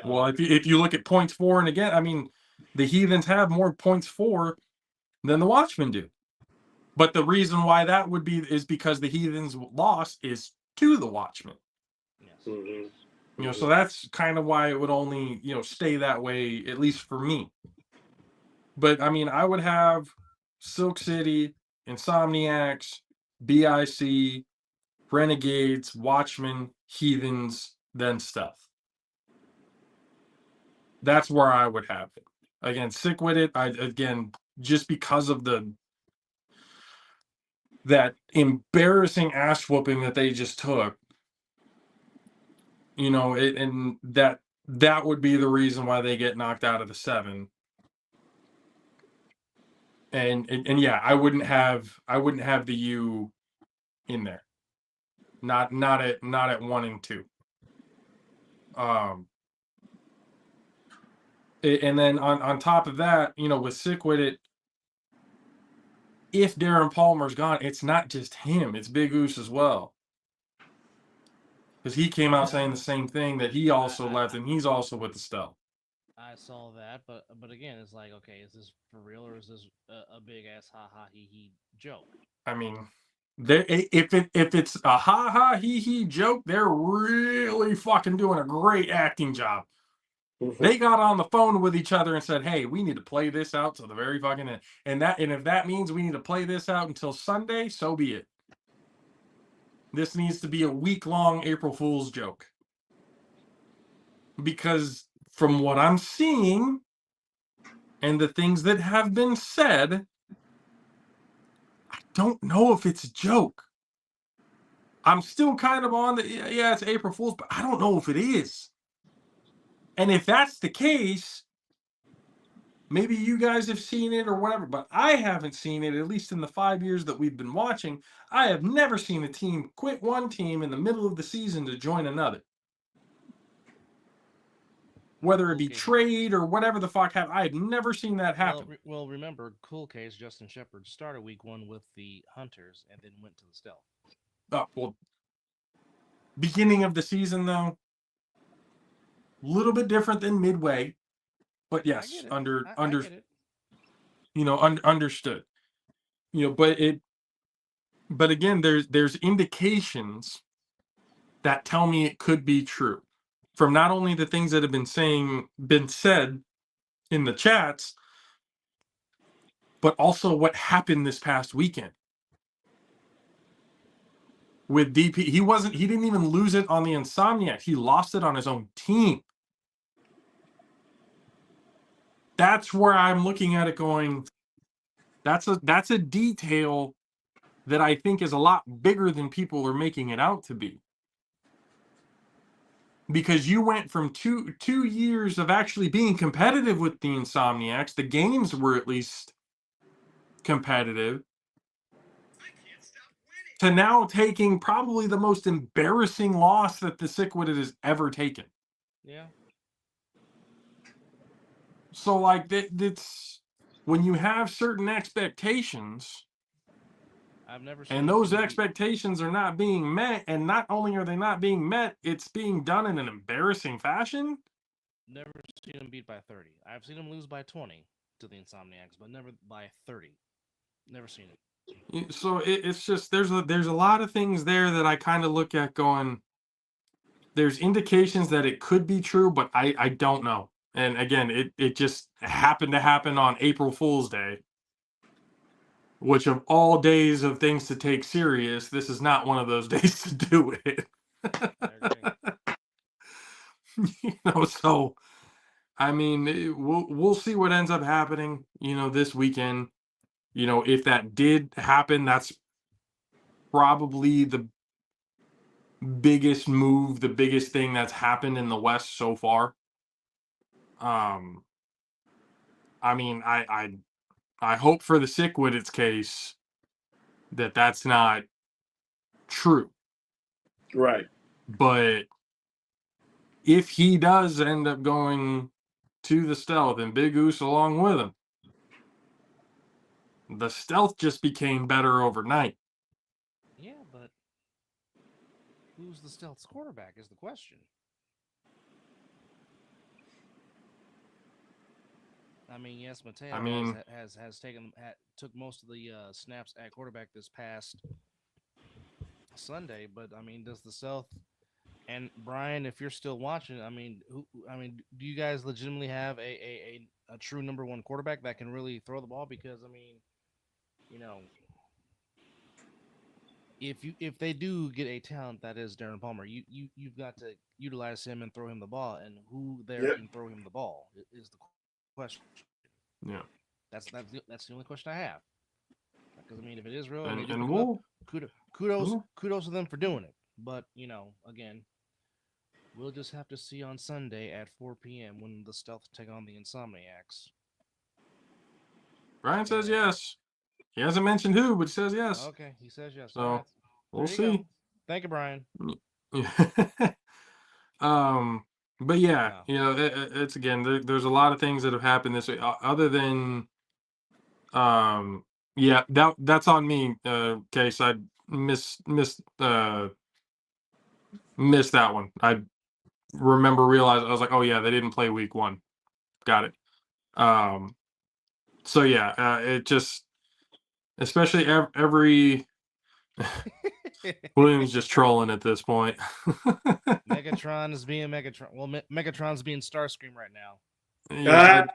Well, if you look at points for and again, I mean, the Heathens have more points for than the Watchmen do. But the reason why that would be is because the Heathens' loss is to the Watchmen.
Yes.
So that's kind of why it would only, stay that way, at least for me. But I mean, I would have Silk City, Insomniacs, BIC, Renegades, Watchmen, Heathens, then Stealth. That's where I would have it. Again, sick with it. Just because of that embarrassing ass whooping that they just took. And that would be the reason why they get knocked out of the 7. And yeah, I wouldn't have the U in there. Not at 1 and 2. And then on top of that, with Sick with it, if Darren Palmer's gone, it's not just him; it's Big Goose as well. Because he came out saying the same thing, that he also left, and he's also with the Stealth.
I saw that, but again, it's like, okay, is this for real or is this a big ass ha ha he he joke?
I mean, if it's a ha ha he he joke, they're really fucking doing a great acting job. They got on the phone with each other and said, "Hey, we need to play this out to the very fucking end." And if that means we need to play this out until Sunday, so be it. This needs to be a week-long April Fool's joke. Because from what I'm seeing and the things that have been said, I don't know if it's a joke. I'm still kind of on the, yeah, it's April Fool's, but I don't know if it is. And if that's the case, maybe you guys have seen it or whatever, but I haven't seen it, at least in the 5 years that we've been watching. I have never seen a team quit one team in the middle of the season to join another. Whether it be trade or whatever the fuck happened, I had never seen that happen.
Well, remember, cool case, Justin Shepard started week 1 with the Hunters and then went to the Stealth.
Oh, well, beginning of the season, though, a little bit different than midway. But yes, understood. But again, there's indications that tell me it could be true from not only the things that have been said in the chats, but also what happened this past weekend with DP. He didn't even lose it on the Insomniacs. He lost it on his own team. That's where I'm looking at it going, that's a detail that I think is a lot bigger than people are making it out to be. Because you went from two years of actually being competitive with the Insomniacs, the games were at least competitive, to now taking probably the most embarrassing loss that the Sickwit has ever taken.
Yeah.
So, like, it's when you have certain expectations,
I've never seen,
and those expectations are not being met, and not only are they not being met, it's being done in an embarrassing fashion.
Never seen him beat by 30. I've seen him lose by 20 to the Insomniacs, but never by 30. Never seen it.
So it's just there's a lot of things there that I kind of look at going, there's indications that it could be true, but I don't know. And again, it just happened to happen on April Fool's Day, which of all days of things to take serious, this is not one of those days to do it. So I mean, we'll see what ends up happening, this weekend. If that did happen, that's probably the biggest move, the biggest thing that's happened in the West so far. I mean, I hope for the Sickwit's case that that's not true.
Right.
But if he does end up going to the Stealth and Big Goose along with him, the Stealth just became better overnight.
Yeah, but who's the Stealth's quarterback is the question. I mean, yes, Mateo took most of the snaps at quarterback this past Sunday, but I mean, does the Stealth and Brian, if you're still watching, I mean, do you guys legitimately have a true number one quarterback that can really throw the ball? Because I mean, if they do get a talent that is Darren Palmer, you've got to utilize him and throw him the ball, and who there can throw him the ball is the question.
Yeah,
that's the only question I have. Because I mean, if it is real, kudos to them for doing it. But again, we'll just have to see on Sunday at 4 p.m. when the Stealth take on the Insomniacs.
Brian says yes. He hasn't mentioned who, but he says yes.
Okay, he says yes.
So
right.
we'll see.
Thank you, Brian.
But yeah, it's again. There's a lot of things that have happened this way, other than, yeah, that's on me. Case I missed that one. I realized I was like, oh yeah, they didn't play week 1. Got it. So yeah, it just, especially every Williams just trolling at this point.
Megatron is being Megatron. Well, Megatron's being Starscream right now.
Yeah,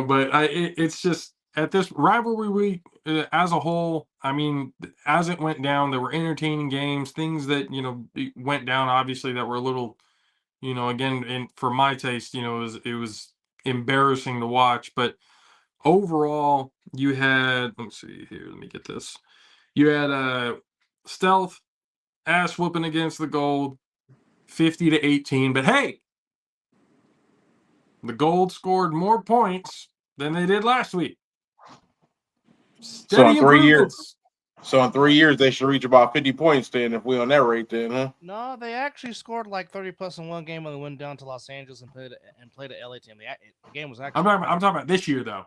but it's just at this rivalry week as a whole. I mean, as it went down, there were entertaining games, things that went down. Obviously, that were a little, again, for my taste, it was embarrassing to watch. But overall, you had. Let's see here. Let me get this. You had Stealth ass whooping against the Gold, 50-18. But hey, the Gold scored more points than they did last week. Steady improvements.
So in 3 years, they should reach about 50 points then, if we're on that rate then, huh?
No, they actually scored like 30 plus in one game when they went down to Los Angeles and played an LA team. The game was actually.
I'm talking about this year though.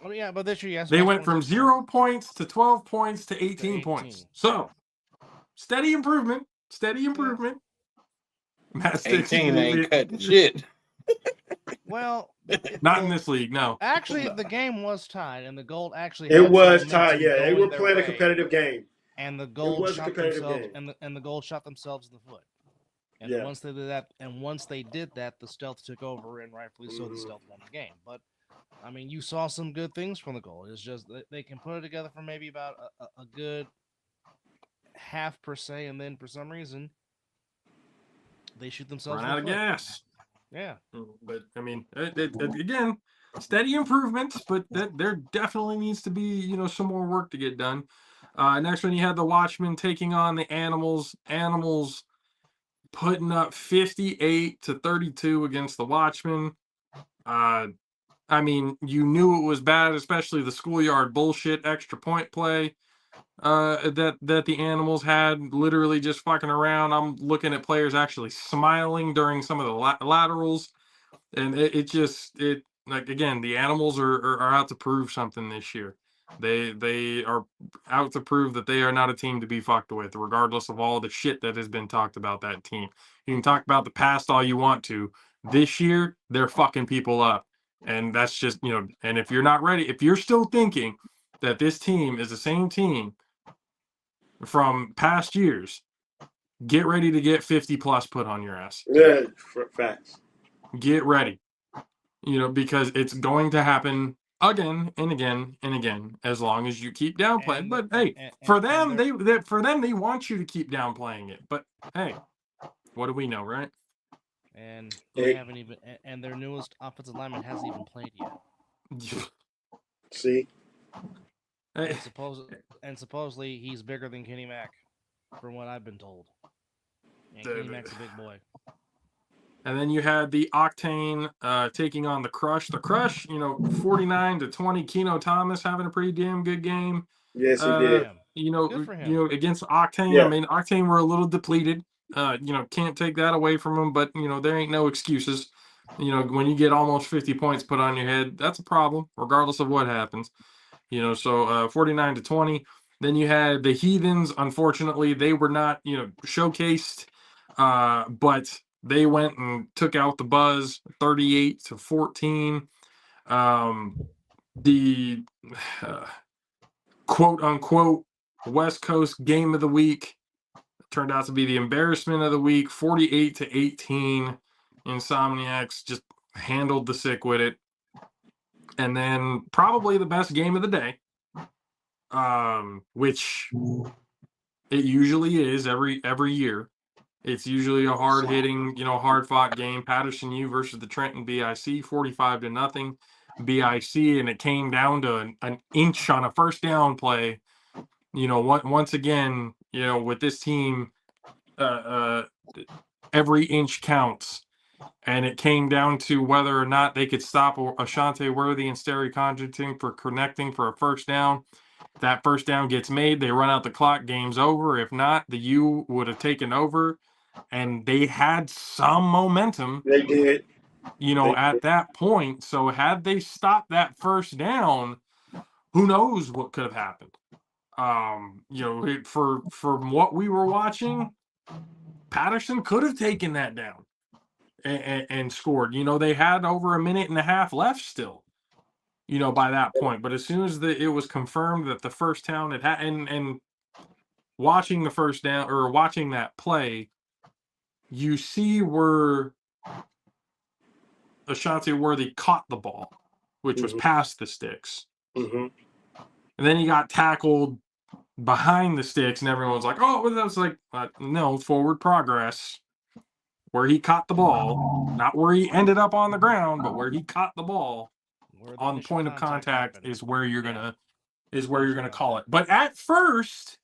Oh yeah, but this year, yes,
they went from 0 points to 12 points to 18 points. So steady improvement. Steady improvement.
Yeah. 18 ain't cutting shit.
Well,
not in this league, no.
Actually, the game was tied, and the Gold actually.
It was tied. Yeah, they were playing a competitive game,
and the Gold shot themselves, and the Gold shot themselves in the foot. And once they did that, the Stealth took over, and rightfully so, the Stealth won the game. But I mean, you saw some good things from the Gold. It's just they can put it together for maybe about a good half per se, and then for some reason they shoot themselves
run out of gas.
Yeah,
but I mean, again, steady improvements, but there definitely needs to be some more work to get done. Next one, you had the Watchmen taking on the Animals. Animals putting up 58-32 against the Watchmen. I mean, you knew it was bad, especially the schoolyard bullshit extra point play that the Animals had, literally just fucking around. I'm looking at players actually smiling during some of the laterals, and it like, again, the Animals are out to prove something this year. They are out to prove that they are not a team to be fucked with, regardless of all the shit that has been talked about that team. You can talk about the past all you want to. This year, they're fucking people up. And that's just, and if you're not ready, if you're still thinking that this team is the same team from past years, get ready to get 50 plus put on your ass.
Yeah, facts.
Get ready. Because it's going to happen again and again and again, as long as you keep downplaying. But hey, for them, they want you to keep downplaying it. But hey, what do we know, right?
And they haven't even, and their newest offensive lineman hasn't even played yet.
See,
and supposedly he's bigger than Kenny Mack, from what I've been told. And Kenny Mack's a big boy.
And then you had the Octane taking on the Crush. The Crush, 49-20. Keno Thomas having a pretty damn good game.
Yes, he did.
Against Octane. Yeah. I mean, Octane were a little depleted. Can't take that away from them, but there ain't no excuses. When you get almost 50 points put on your head, that's a problem, regardless of what happens. So 49-20. Then you had the Heathens. Unfortunately, they were not, showcased, but they went and took out the Buzz 38-14. The quote unquote West Coast game of the week turned out to be the embarrassment of the week, 48-18. Insomniacs just handled the sick with it. And then probably the best game of the day, which it usually is every year. It's usually a hard-hitting, hard-fought game. Patterson U versus the Trenton BIC, 45-0 BIC, and it came down to an inch on a first down play. Once again, with this team, every inch counts. And it came down to whether or not they could stop Ashante Worthy and Sterry Congington for connecting for a first down. If that first down gets made, they run out the clock, game's over. If not, the U would have taken over. and they had some momentum.
They did.
At that point. So had they stopped that first down, who knows what could have happened? From what we were watching, Patterson could have taken that down and scored. They had over a minute and a half left still. By that point. But as soon as it was confirmed that the first down and watching the first down or watching that play, you see where Ashante Worthy caught the ball, which was past the sticks.
Mm-hmm.
And then he got tackled behind the sticks, and everyone's like, oh, that was like, no, forward progress. Where he caught the ball, not where he ended up on the ground, but where he caught the ball on point of contact is where you're gonna call it. But at first,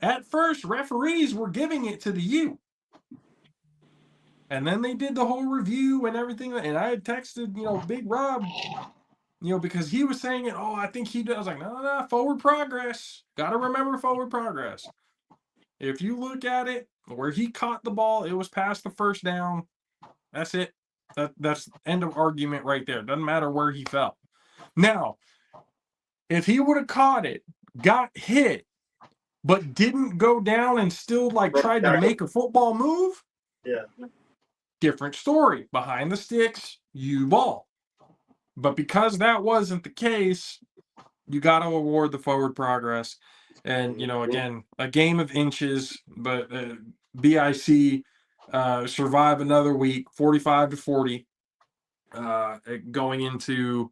referees were giving it to the U. And then they did the whole review and everything. And I had texted, Big Rob, because he was saying it. Oh, I think he does. I was like, no, forward progress. Got to remember forward progress. If you look at it, where he caught the ball, it was past the first down. That's it. That's end of argument right there. Doesn't matter where he fell. Now, if he would have caught it, got hit, but didn't go down and still tried to make a football move,
yeah,
different story. Behind the sticks, you ball. But because that wasn't the case, you got to award the forward progress. And, again, a game of inches, but BIC survive another week, 45-40, going into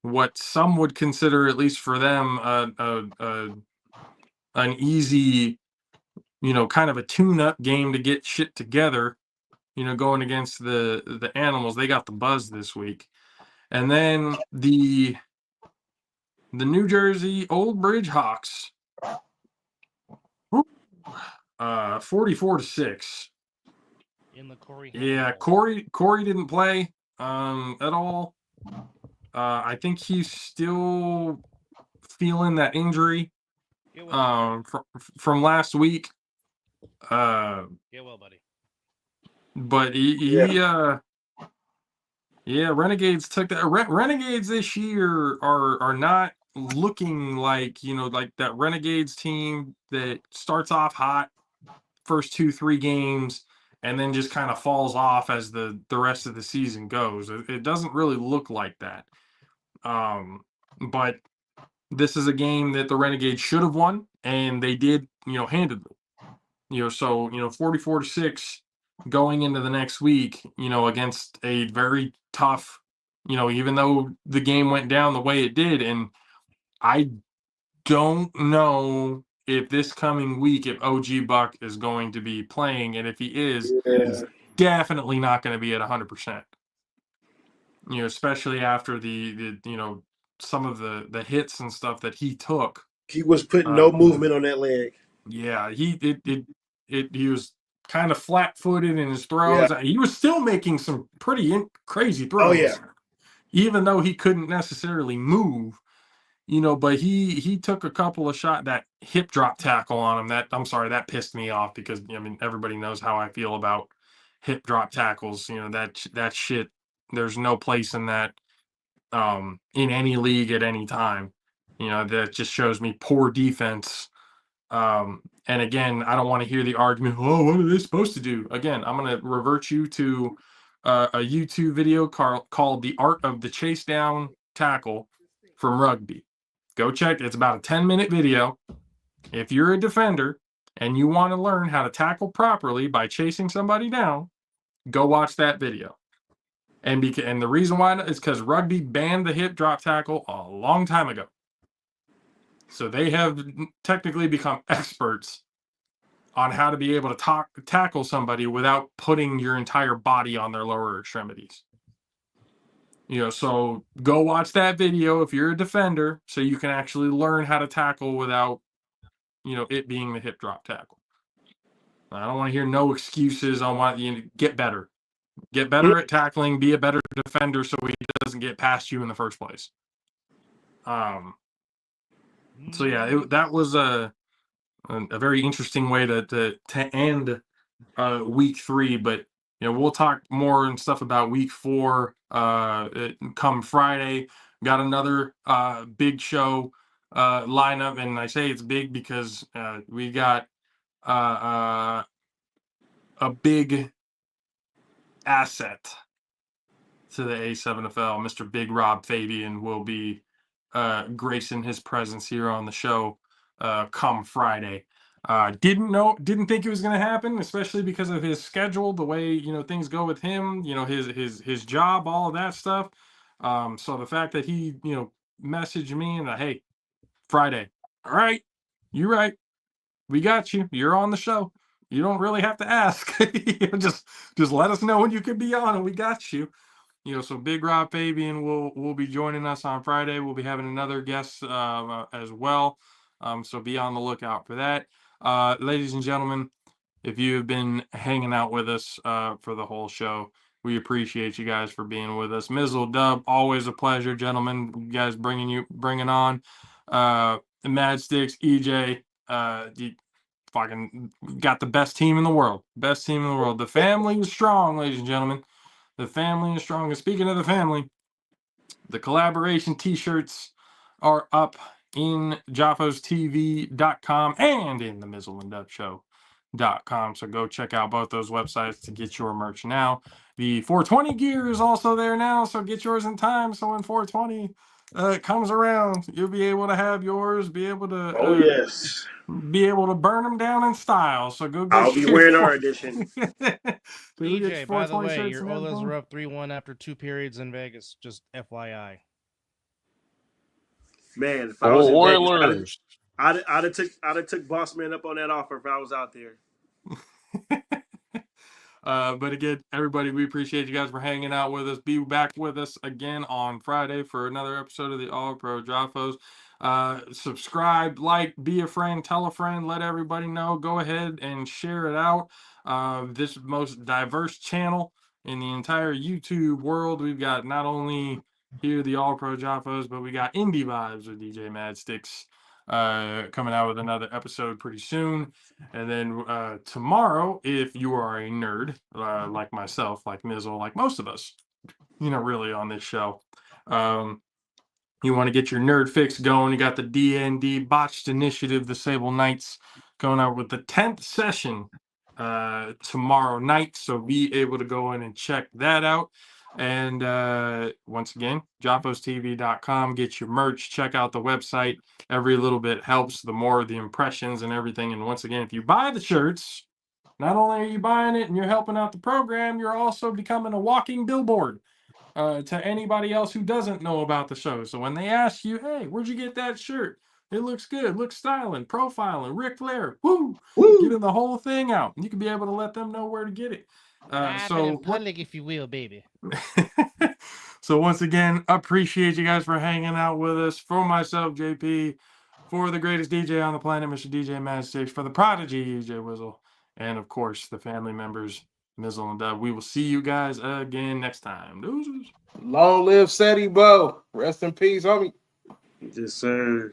what some would consider, at least for them, an easy, kind of a tune-up game to get shit together, going against the Animals. They got the buzz this week. And then the New Jersey Old Bridge Hawks, 44-6.
In the Corey.
Yeah, Corey didn't play at all. I think he's still feeling that injury from last week.
Get well, buddy.
But Renegades took that. Renegades this year are not looking like like that Renegades team that starts off hot first 2-3 games and then just kind of falls off as the rest of the season goes. It doesn't really look like that. But this is a game that the Renegades should have won, and they did, handedly. So 44-6 going into the next week, against a very tough, even though the game went down the way it did, and I don't know if this coming week, if OG Buck is going to be playing, and if he is, he's definitely not going to be at 100%. Especially after the some of the hits and stuff that he took.
He was putting no movement on that leg.
Yeah, he was kind of flat-footed in his throws. Yeah. He was still making some pretty crazy throws.
Oh yeah,
even though he couldn't necessarily move. But he took a couple of shots, that hip drop tackle on him. That pissed me off because everybody knows how I feel about hip drop tackles. That shit. There's no place in that in any league at any time. That just shows me poor defense. And again, I don't want to hear the argument. Oh, what are they supposed to do? Again, I'm going to revert you to a YouTube video called "The Art of the Chase Down Tackle" from rugby. Go check. It's about a 10-minute video. If you're a defender and you want to learn how to tackle properly by chasing somebody down, go watch that video. And the reason why is because rugby banned the hip drop tackle a long time ago. So they have technically become experts on how to be able to tackle somebody without putting your entire body on their lower extremities. So go watch that video if you're a defender, so you can actually learn how to tackle without, it being the hip drop tackle. I don't want to hear no excuses on why get better. Get better at tackling, be a better defender so he doesn't get past you in the first place. So yeah, that was a very interesting way to end week 3. But we'll talk more and stuff about week 4 come Friday. Got another big show lineup, and I say it's big because we got a big asset to the A7FL. Mr. Big Rob Fabian will be gracing his presence here on the show come Friday. Didn't think it was going to happen, especially because of his schedule, the way things go with him, his job, all of that stuff. So the fact that he messaged me and hey, Friday, all right, you're right, we got you, you're on the show, you don't really have to ask. Just let us know when you can be on and we got you. So Big Rob Fabian will be joining us on Friday. We'll be having another guest as well. So be on the lookout for that. Ladies and gentlemen, if you have been hanging out with us for the whole show, we appreciate you guys for being with us. Mizzle, Dub, always a pleasure, gentlemen. You guys bringing on Mad Sticks, EJ. You fucking got the best team in the world. Best team in the world. The family is strong, ladies and gentlemen. The family is strong. And speaking of the family, the collaboration t-shirts are up in JaffosTV.com and in the Mizzle and Dub Show.com. So go check out both those websites to get your merch now. The 420 gear is also there now, so get yours in time. So when 420 comes around, you'll be able to have yours, be able to
yes,
be able to burn them down in style. So go get
I'll be wearing our edition.
EJ, by the way, your Oilers are up 3-1 after 2 periods in Vegas. Just FYI.
Man, if I was in
Oilers.
Vegas, I'd have took Boss Man up on that offer if I was out there.
But again, everybody, we appreciate you guys for hanging out with us. Be back with us again on Friday for another episode of the All-Pro JAFFos. Subscribe, like, be a friend, tell a friend, let everybody know. Go ahead and share it out. This most diverse channel in the entire YouTube world. We've got not only here the All-Pro JAFFos, but we got Indie Vibes with DJ Mad Sticks coming out with another episode pretty soon. And then tomorrow, if you are a nerd like myself, like Mizzle, like most of us, really on this show, you want to get your nerd fix going. You got the D&D Botched Initiative, the Sable Knights, going out with the 10th session tomorrow night. So be able to go in and check that out. And once again, JaffosTV.com. Get your merch. Check out the website. Every little bit helps. The more the impressions and everything. And once again, if you buy the shirts, not only are you buying it and you're helping out the program, you're also becoming a walking billboard to anybody else who doesn't know about the show. So when they ask you, hey, where'd you get that shirt? It looks good. Looks styling, profiling, Ric Flair. Woo! Getting the whole thing out. You can be able to let them know where to get it.
So public, if you will, baby.
So once again, appreciate you guys for hanging out with us. For myself, JP, for the greatest DJ on the planet, Mr. DJ Mad Sticks, for the prodigy, EJ Wizzle, and of course the family members, Mizzle and Dub. We will see you guys again next time. Deuces.
Long live Seti Bo. Rest in peace, homie.
Yes, sir.